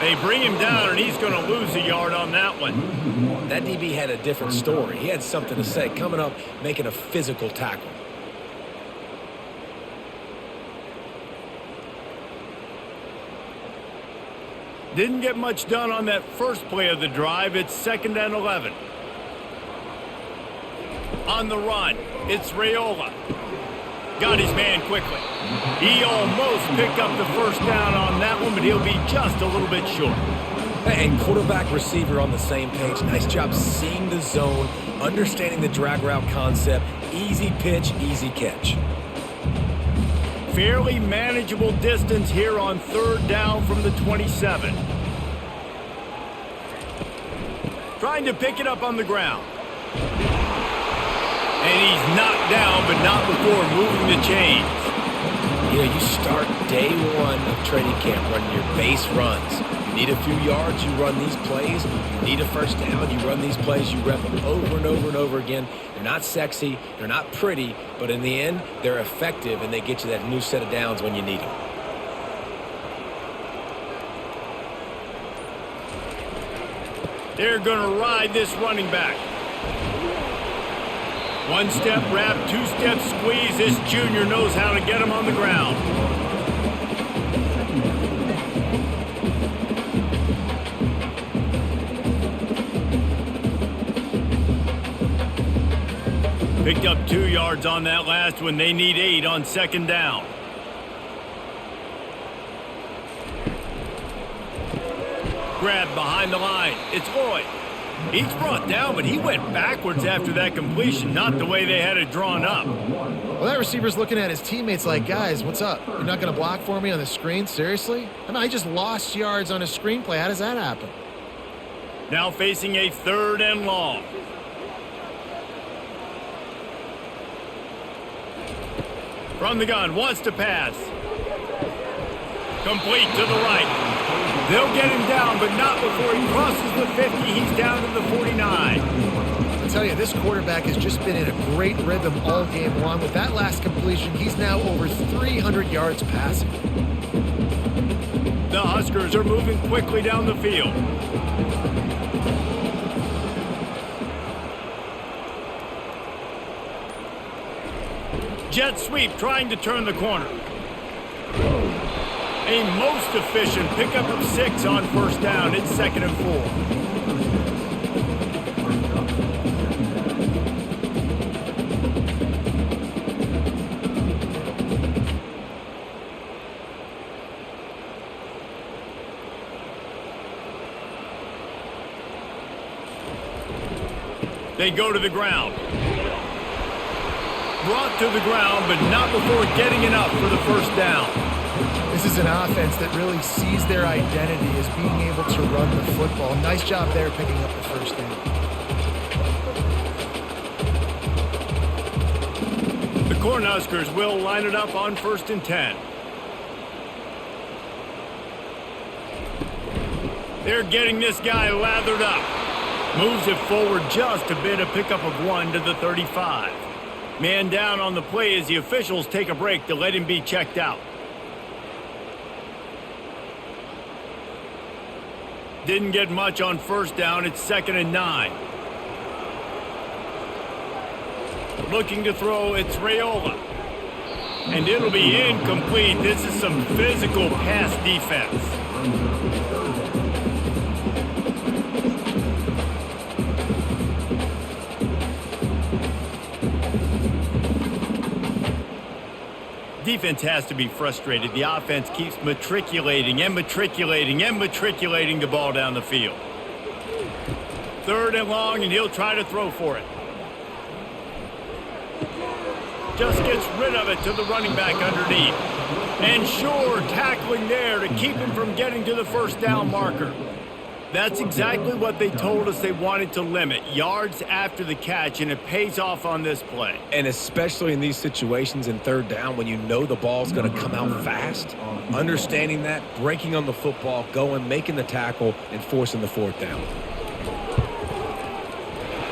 They bring him down, and he's going to lose a yard on that one. That DB had a different story. He had something to say, coming up, making a physical tackle. Didn't get much done on that first play of the drive. It's 2nd and 11. On the run, it's Raiola. Got his man quickly. He almost picked up the first down on that one, but he'll be just a little bit short. And quarterback receiver on the same page. Nice job seeing the zone, understanding the drag route concept. Easy pitch, easy catch. Fairly manageable distance here on 3rd down from the 27. Trying to pick it up on the ground. And he's knocked down, but not before moving the chains. You know, you start day 1 of training camp running your base runs. You need a few yards, you run these plays. You need a first down, you run these plays. You rep them over and over and over again. They're not sexy, they're not pretty, but in the end, they're effective, and they get you that new set of downs when you need them. They're going to ride this running back. 1-step wrap, 2-step squeeze. This junior knows how to get him on the ground. Picked up 2 yards on that last one. They need 8 on 2nd down. Grab behind the line. It's Lloyd. He's brought down, but he went backwards after that completion, not the way they had it drawn up. Well, that receiver's looking at his teammates like, guys, what's up? You're not going to block for me on the screen? Seriously? I mean, I just lost yards on a screenplay. How does that happen? Now facing a 3rd and long. From the gun, wants to pass. Complete to the right. They'll get him down, but not before he crosses the 50. He's down to the 49. I tell you, this quarterback has just been in a great rhythm all game long. With that last completion, he's now over 300 yards passing. The Huskers are moving quickly down the field. Jet sweep trying to turn the corner. A most efficient pickup of 6 on first down. It's 2nd and 4. They go to the ground. Brought to the ground, but not before getting enough for the first down. This is an offense that really sees their identity as being able to run the football. Nice job there picking up the first down. The Cornhuskers will line it up on 1st and 10. They're getting this guy lathered up. Moves it forward just a bit, a pickup of 1 to the 35. Man down on the play as the officials take a break to let him be checked out. Didn't get much on first down. It's 2nd and 9. Looking to throw, it's Raiola. And it'll be incomplete. This is some physical pass defense. Defense has to be frustrated. The offense keeps matriculating and matriculating and matriculating the ball down the field. 3rd and long, and he'll try to throw for it. Just gets rid of it to the running back underneath. And sure, tackling there to keep him from getting to the first down marker. That's exactly what they told us they wanted to limit. Yards after the catch, and it pays off on this play. And especially in these situations in 3rd down when you know the ball's going to come out fast, understanding that, breaking on the football, going, making the tackle, and forcing the 4th down.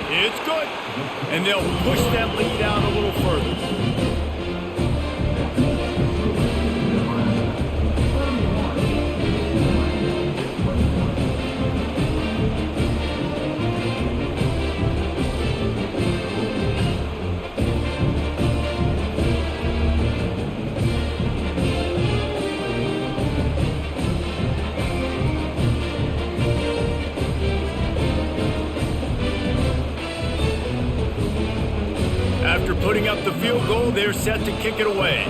It's good. And they'll push that lead out a little further. After putting up the field goal, they're set to kick it away.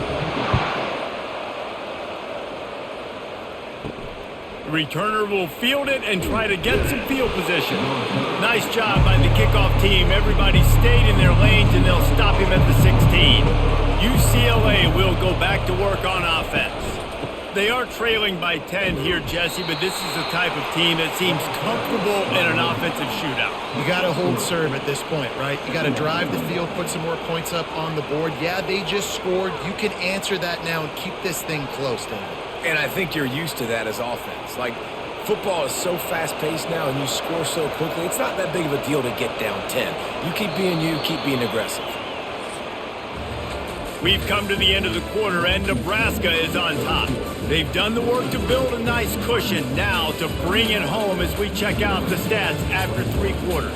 The returner will field it and try to get some field position. Nice job by the kickoff team. Everybody stayed in their lanes, and they'll stop him at the 16. UCLA will go back to work on offense. They are trailing by 10 here, Jesse, but this is the type of team that seems comfortable in an offensive shootout. You got to hold serve at this point, right? You got to drive the field, put some more points up on the board. Yeah, they just scored. You can answer that now and keep this thing close, David. And I think you're used to that as offense. Like, football is so fast-paced now and you score so quickly, it's not that big of a deal to get down 10. You keep being you, keep being aggressive. We've come to the end of the quarter, and Nebraska is on top. They've done the work to build a nice cushion. Now to bring it home as we check out the stats after 3 quarters.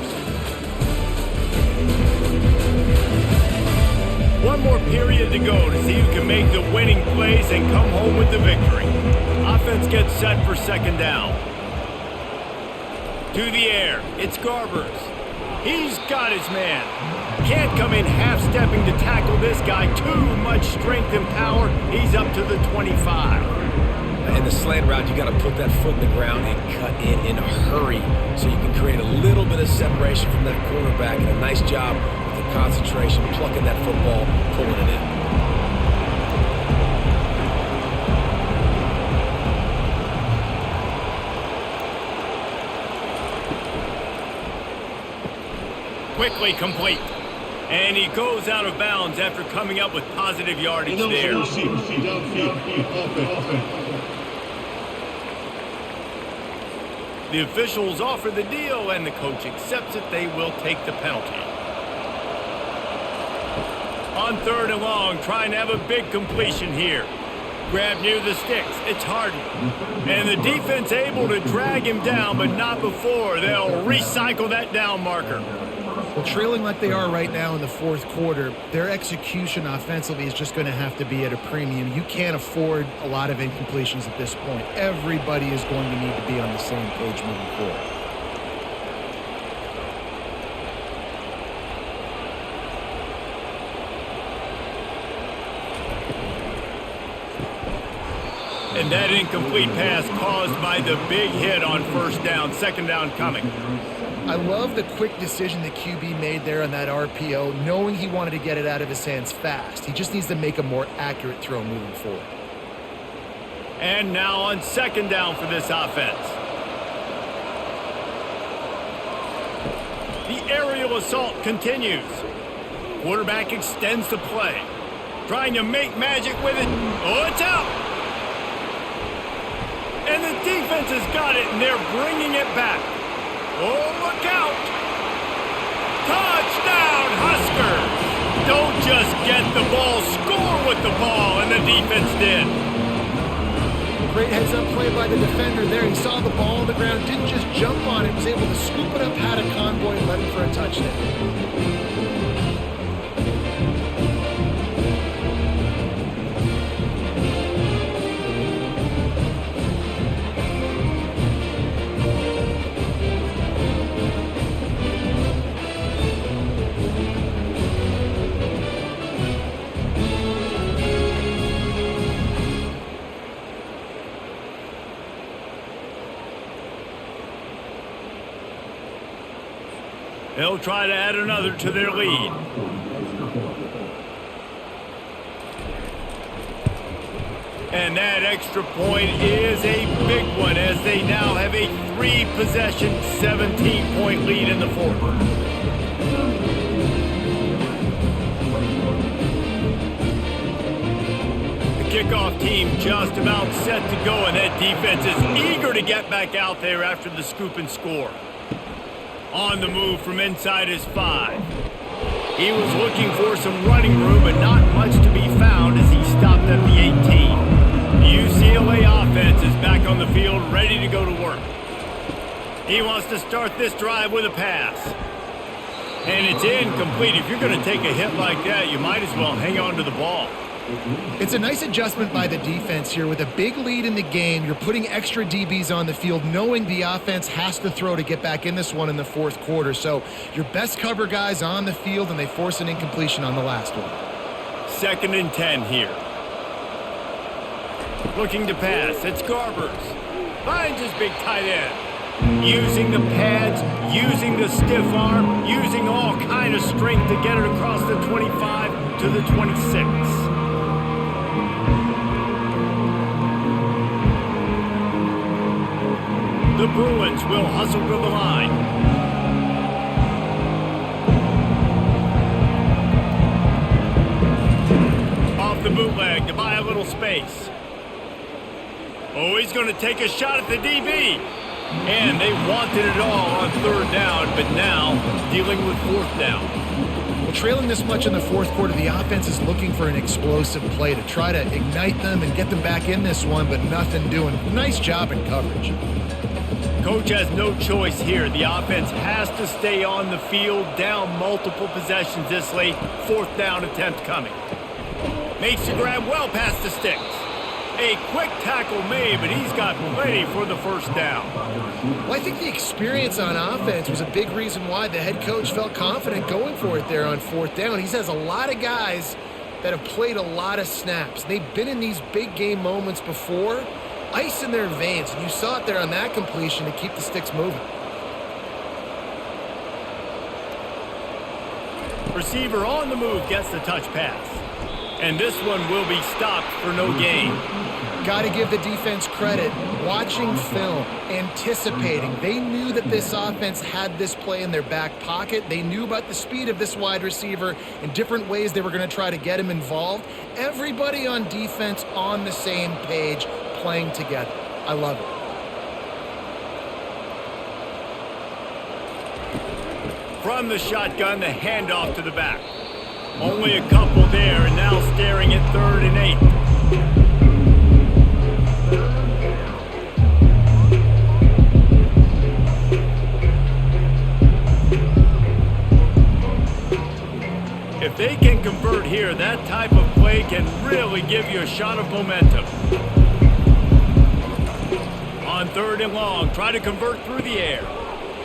One more period to go to see who can make the winning plays and come home with the victory. Offense gets set for 2nd down. To the air, it's Garbers. He's got his man. Can't come in half-stepping to tackle this guy. Too much strength and power. He's up to the 25. In the slant route, you got to put that foot in the ground and cut in a hurry so you can create a little bit of separation from that quarterback. And a nice job with the concentration, plucking that football, pulling it in. Quickly complete. And he goes out of bounds after coming up with positive yardage there. The officials offer the deal, and the coach accepts it. They will take the penalty. On 3rd and long, trying to have a big completion here. Grab near the sticks. It's Harden. And the defense able to drag him down, but not before. They'll recycle that down marker. Well, trailing like they are right now in the fourth quarter, their execution offensively is just going to have to be at a premium. You can't afford a lot of incompletions at this point. Everybody is going to need to be on the same page moving forward. And that incomplete pass caused by the big hit on first down. Second down coming. I love the quick decision the QB made there on that RPO, knowing he wanted to get it out of his hands fast. He just needs to make a more accurate throw moving forward. And now on second down for this offense. The aerial assault continues. Quarterback extends the play. Trying to make magic with it. Oh, it's out. And the defense has got it, and they're bringing it back. Oh, look out. Touchdown, Huskers. Don't just get the ball, score with the ball, and the defense did. Great heads-up play by the defender there. He saw the ball on the ground, didn't just jump on it, was able to scoop it up, had a convoy, and led him for a touchdown. They'll try to add another to their lead. And that extra point is a big one as they now have a 3-possession, 17-point lead in the fourth. The kickoff team just about set to go, and that defense is eager to get back out there after the scoop and score. On the move from inside his 5. He was looking for some running room, but not much to be found as he stopped at the 18. The UCLA offense is back on the field, ready to go to work. He wants to start this drive with a pass. And it's incomplete. If you're going to take a hit like that, you might as well hang on to the ball. It's a nice adjustment by the defense here. With a big lead in the game, you're putting extra DBs on the field, knowing the offense has to throw to get back in this one in the fourth quarter. So your best cover guys on the field, and they force an incompletion on the last one. 2nd and 10 here. Looking to pass. It's Garbers. Finds his big tight end. Using the pads, using the stiff arm, using all kind of strength to get it across the 25 to the 26. The Bruins will hustle to the line. Off the bootleg to buy a little space. Oh, he's going to take a shot at the DB. And they wanted it all on 3rd down, but now dealing with 4th down. Well, trailing this much in the fourth quarter, the offense is looking for an explosive play to try to ignite them and get them back in this one, but nothing doing. Nice job in coverage. Coach has no choice here. The offense has to stay on the field, down multiple possessions this late. 4th down attempt coming. Makes the grab well past the sticks. A quick tackle made, but he's got plenty for the first down. Well, I think the experience on offense was a big reason why the head coach felt confident going for it there on 4th down. He has a lot of guys that have played a lot of snaps. They've been in these big game moments before. Ice in their veins, and you saw it there on that completion to keep the sticks moving. Receiver on the move gets the touch pass. And this one will be stopped for no gain. Got to give the defense credit. Watching film, anticipating. They knew that this offense had this play in their back pocket. They knew about the speed of this wide receiver and different ways they were going to try to get him involved. Everybody on defense on the same page, playing together. I love it. From the shotgun, the handoff to the back. Only a couple there, and now staring at 3rd and 8. If they can convert here, that type of play can really give you a shot of momentum. On 3rd and long, try to convert through the air.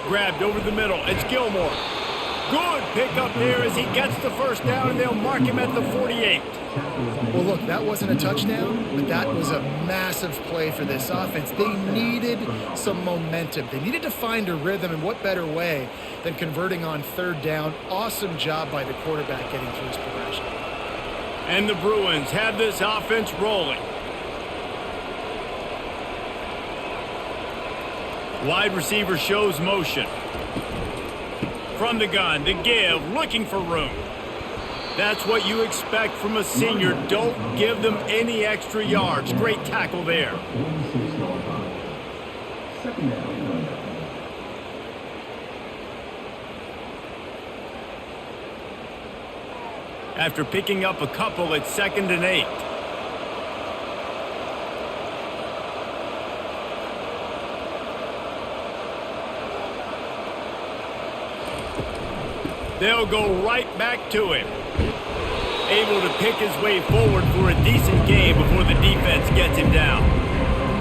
Grabbed over the middle. It's Gilmore. Good pickup there as he gets the first down, and they'll mark him at the 48. Well, look, that wasn't a touchdown, but that was a massive play for this offense. They needed some momentum. They needed to find a rhythm, and what better way than converting on 3rd down. Awesome job by the quarterback getting through his progression. And the Bruins have this offense rolling. Wide receiver shows motion. From the gun, the give, looking for room. That's what you expect from a senior. Don't give them any extra yards. Great tackle there. After picking up a couple, it's 2nd and 8. They'll go right back to him. Able to pick his way forward for a decent game before the defense gets him down.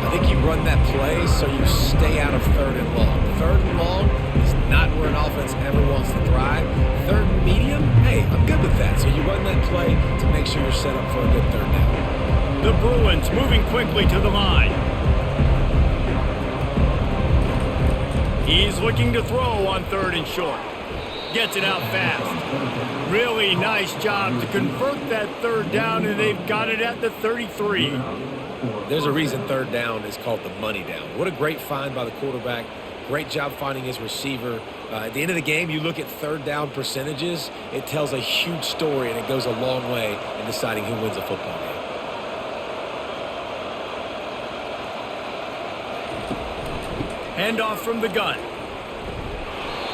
I think you run that play so you stay out of 3rd and long. 3rd and long is not where an offense ever wants to thrive. 3rd and medium, hey, I'm good with that. So you run that play to make sure you're set up for a good 3rd down. The Bruins moving quickly to the line. He's looking to throw on 3rd and short. Gets it out fast. Really nice job to convert that 3rd down, and they've got it at the 33. There's a reason 3rd down is called the money down. What a great find by the quarterback. Great job finding his receiver. At the end of the game, you look at 3rd down percentages. It tells a huge story, and it goes a long way in deciding who wins a football game. Handoff from the gun.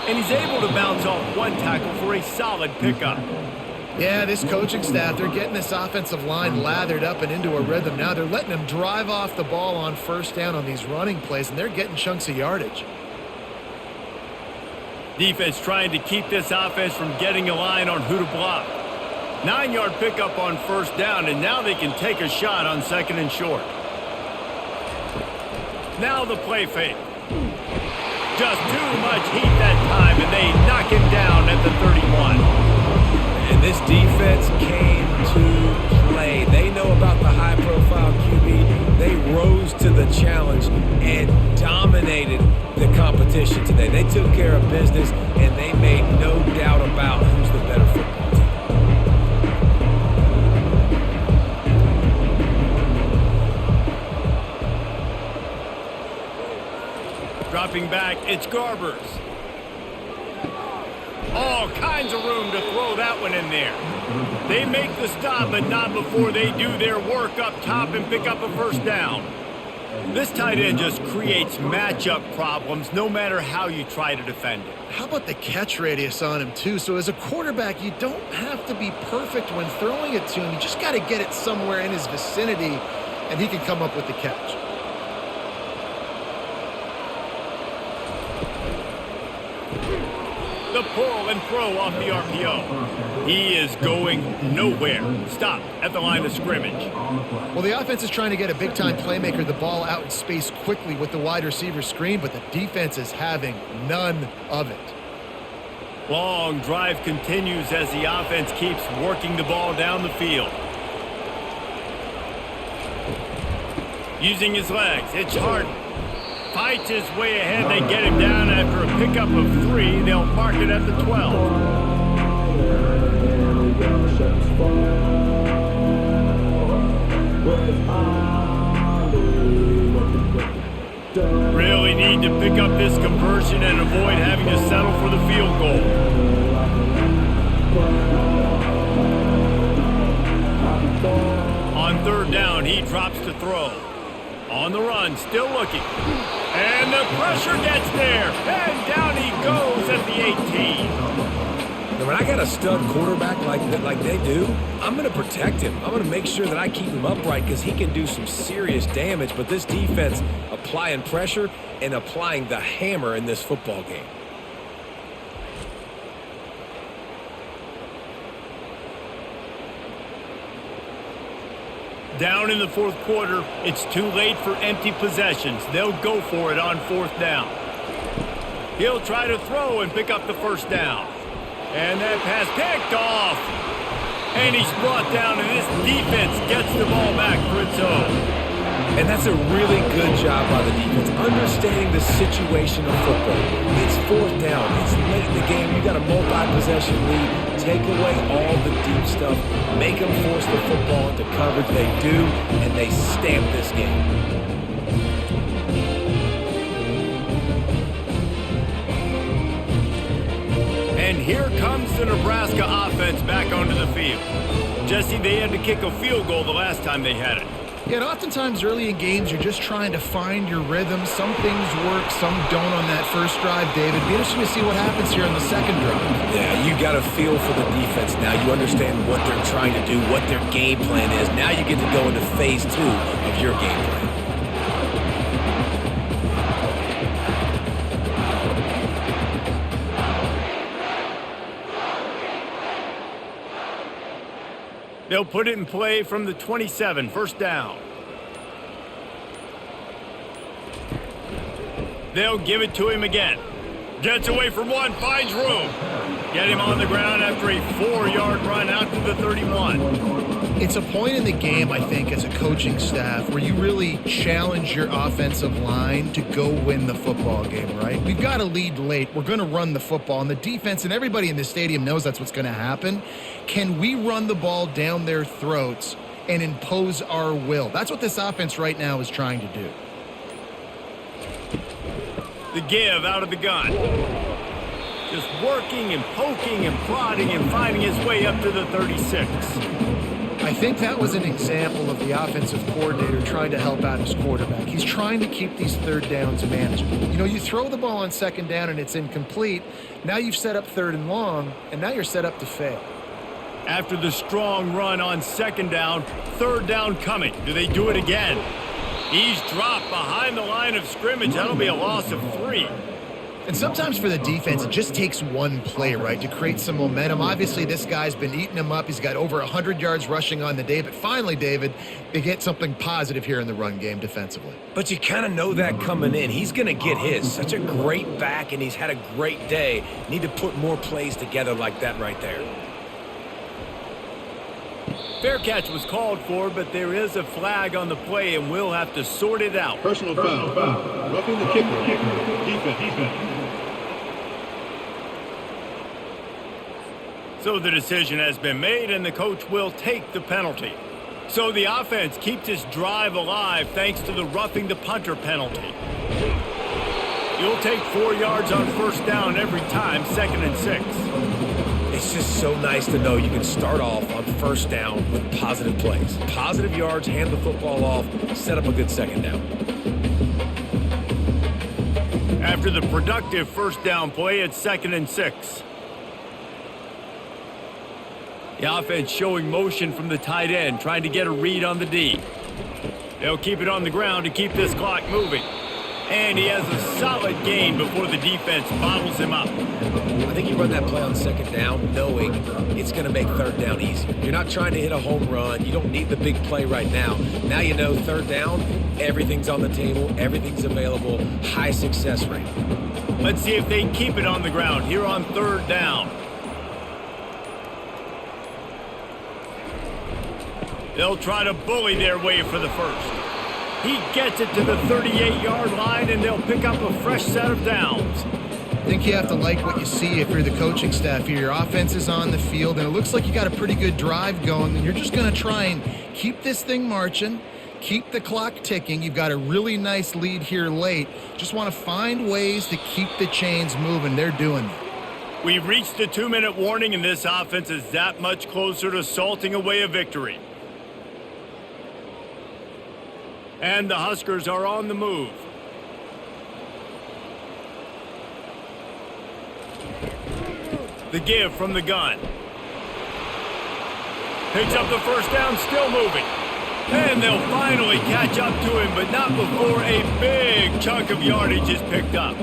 And he's able to bounce off one tackle for a solid pickup. Yeah, this coaching staff, they're getting this offensive line lathered up and into a rhythm. Now they're letting them drive off the ball on 1st down on these running plays, and they're getting chunks of yardage. Defense trying to keep this offense from getting a line on who to block. 9-yard pickup on 1st down, and now they can take a shot on 2nd and short. Now the play fake. Just too much heat that time, and they knock him down at the 31. And this defense came to play. They know about the high-profile QB. They rose to the challenge and dominated the competition today. They took care of business, and they made no doubt about who's the better football team. Dropping back, it's Garbers. All kinds of room to throw that one in there. They make the stop, but not before they do their work up top and pick up a 1st down. This tight end just creates matchup problems no matter how you try to defend it. How about the catch radius on him, too? So as a quarterback, you don't have to be perfect when throwing it to him. You just got to get it somewhere in his vicinity, and he can come up with the catch. The pull and throw off the RPO. He is going nowhere. Stop at the line of scrimmage. Well, the offense is trying to get a big-time playmaker the ball out in space quickly with the wide receiver screen, but the defense is having none of it. Long drive continues as the offense keeps working the ball down the field. Using his legs, it's Harden. Fights his way ahead. They get him down after a pickup of 3. They'll mark it at the 12. Really need to pick up this conversion and avoid having to settle for the field goal. On 3rd down, he drops to throw. On the run, still looking. And the pressure gets there. And down he goes at the 18. Now, when I got a stud quarterback like they do, I'm going to protect him. I'm going to make sure that I keep him upright because he can do some serious damage. But this defense applying pressure and applying the hammer in this football game. Down in the fourth quarter, it's too late for empty possessions. They'll go for it on fourth down. He'll try to throw and pick up the first down. And that pass picked off. And he's brought down, and this defense gets the ball back for its own. And that's a really good job by the defense, understanding the situation of football. It's fourth down. It's late in the game. You got a multi-possession lead. Take away all the deep stuff. Make them force the football into coverage. They do, and they stamp this game. And here comes the Nebraska offense back onto the field. Jesse, they had to kick a field goal the last time they had it. Yeah, and oftentimes early in games, you're just trying to find your rhythm. Some things work, some don't on that first drive, David. Be interesting to see what happens here on the second drive. Yeah, you got a feel for the defense now. You understand what they're trying to do, what their game plan is. Now you get to go into phase 2 of your game plan. They'll put it in play from the 27, first down. They'll give it to him again. Gets away from one, finds room. Get him on the ground after a 4-yard run out to the 31. It's a point in the game, I think, as a coaching staff where you really challenge your offensive line to go win the football game, right? We've got to lead late. We're going to run the football. And the defense and everybody in the stadium knows that's what's going to happen. Can we run the ball down their throats and impose our will? That's what this offense right now is trying to do. The give out of the gun. Just working and poking and prodding and finding his way up to the 36. I think that was an example of the offensive coordinator trying to help out his quarterback. He's trying to keep these third downs manageable. You know, you throw the ball on second down and it's incomplete. Now you've set up third and long, and now you're set up to fail. After the strong run on second down, third down coming. Do they do it again? He's dropped behind the line of scrimmage. That'll be a loss of 3. And sometimes for the defense, it just takes one play, right, to create some momentum. Obviously, this guy's been eating him up. He's got over 100 yards rushing on the day. But finally, David, they get something positive here in the run game defensively. But you kind of know that coming in. He's going to get his. Such a great back, and he's had a great day. Need to put more plays together like that right there. Fair catch was called for, but there is a flag on the play, and we'll have to sort it out. Personal foul. Roughing the kicker. Defense. So the decision has been made, and the coach will take the penalty. So the offense keeps its drive alive thanks to the roughing the punter penalty. You'll take 4 yards on first down every time, 2nd and 6. It's just so nice to know you can start off on first down with positive plays. Positive yards, hand the football off, set up a good second down. After the productive first down play, it's 2nd and 6. The offense showing motion from the tight end, trying to get a read on the D. They'll keep it on the ground to keep this clock moving. And he has a solid gain before the defense bottles him up. I think you run that play on second down knowing it's going to make third down easier. You're not trying to hit a home run. You don't need the big play right now. Now you know third down, everything's on the table, everything's available, high success rate. Let's see if they keep it on the ground here on third down. They'll try to bully their way for the first. He gets it to the 38-yard line, and they'll pick up a fresh set of downs. I think you have to like what you see if you're the coaching staff here. Your offense is on the field, and it looks like you got a pretty good drive going, and you're just going to try and keep this thing marching, keep the clock ticking. You've got a really nice lead here late. Just want to find ways to keep the chains moving. They're doing that. We've reached the 2-minute warning, and this offense is that much closer to salting away a victory. And the Huskers are on the move. The give from the gun. Picks up the first down, still moving. And they'll finally catch up to him, but not before a big chunk of yardage is picked up.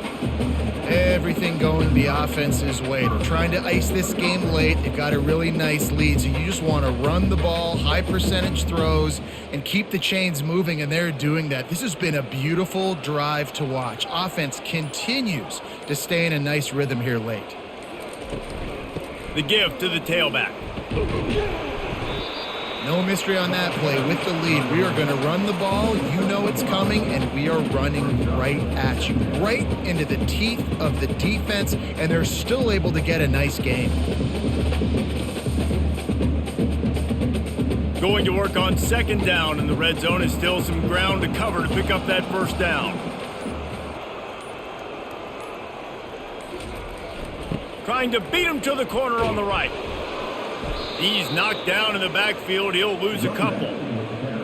Everything going the offense's way. They're trying to ice this game late. They've got a really nice lead, so you just want to run the ball, high percentage throws, and keep the chains moving, and they're doing that. This has been a beautiful drive to watch. Offense continues to stay in a nice rhythm here late. The give to the tailback. No mystery on that play. With the lead, we are going to run the ball. You know it's coming, and we are running right at you, right into the teeth of the defense, and they're still able to get a nice game. Going to work on second down in the red zone, and still some ground to cover to pick up that first down. Trying to beat him to the corner on the right. He's knocked down in the backfield. He'll lose a couple.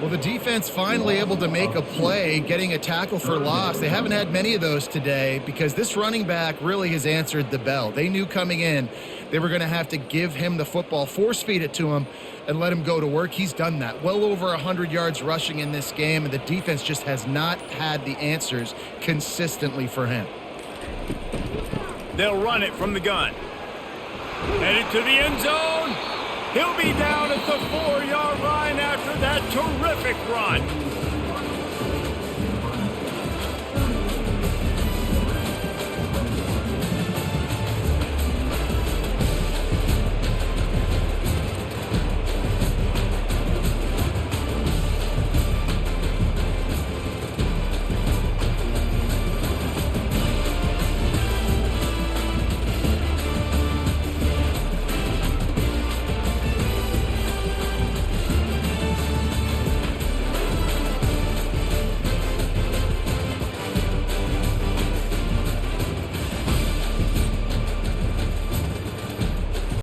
Well, the defense finally able to make a play, getting a tackle for loss. They haven't had many of those today because this running back really has answered the bell. They knew coming in they were going to have to give him the football, force feed it to him, and let him go to work. He's done that. Well over 100 yards rushing in this game, and the defense just has not had the answers consistently for him. They'll run it from the gun. Headed to the end zone. He'll be down at the 4-yard line after that terrific run.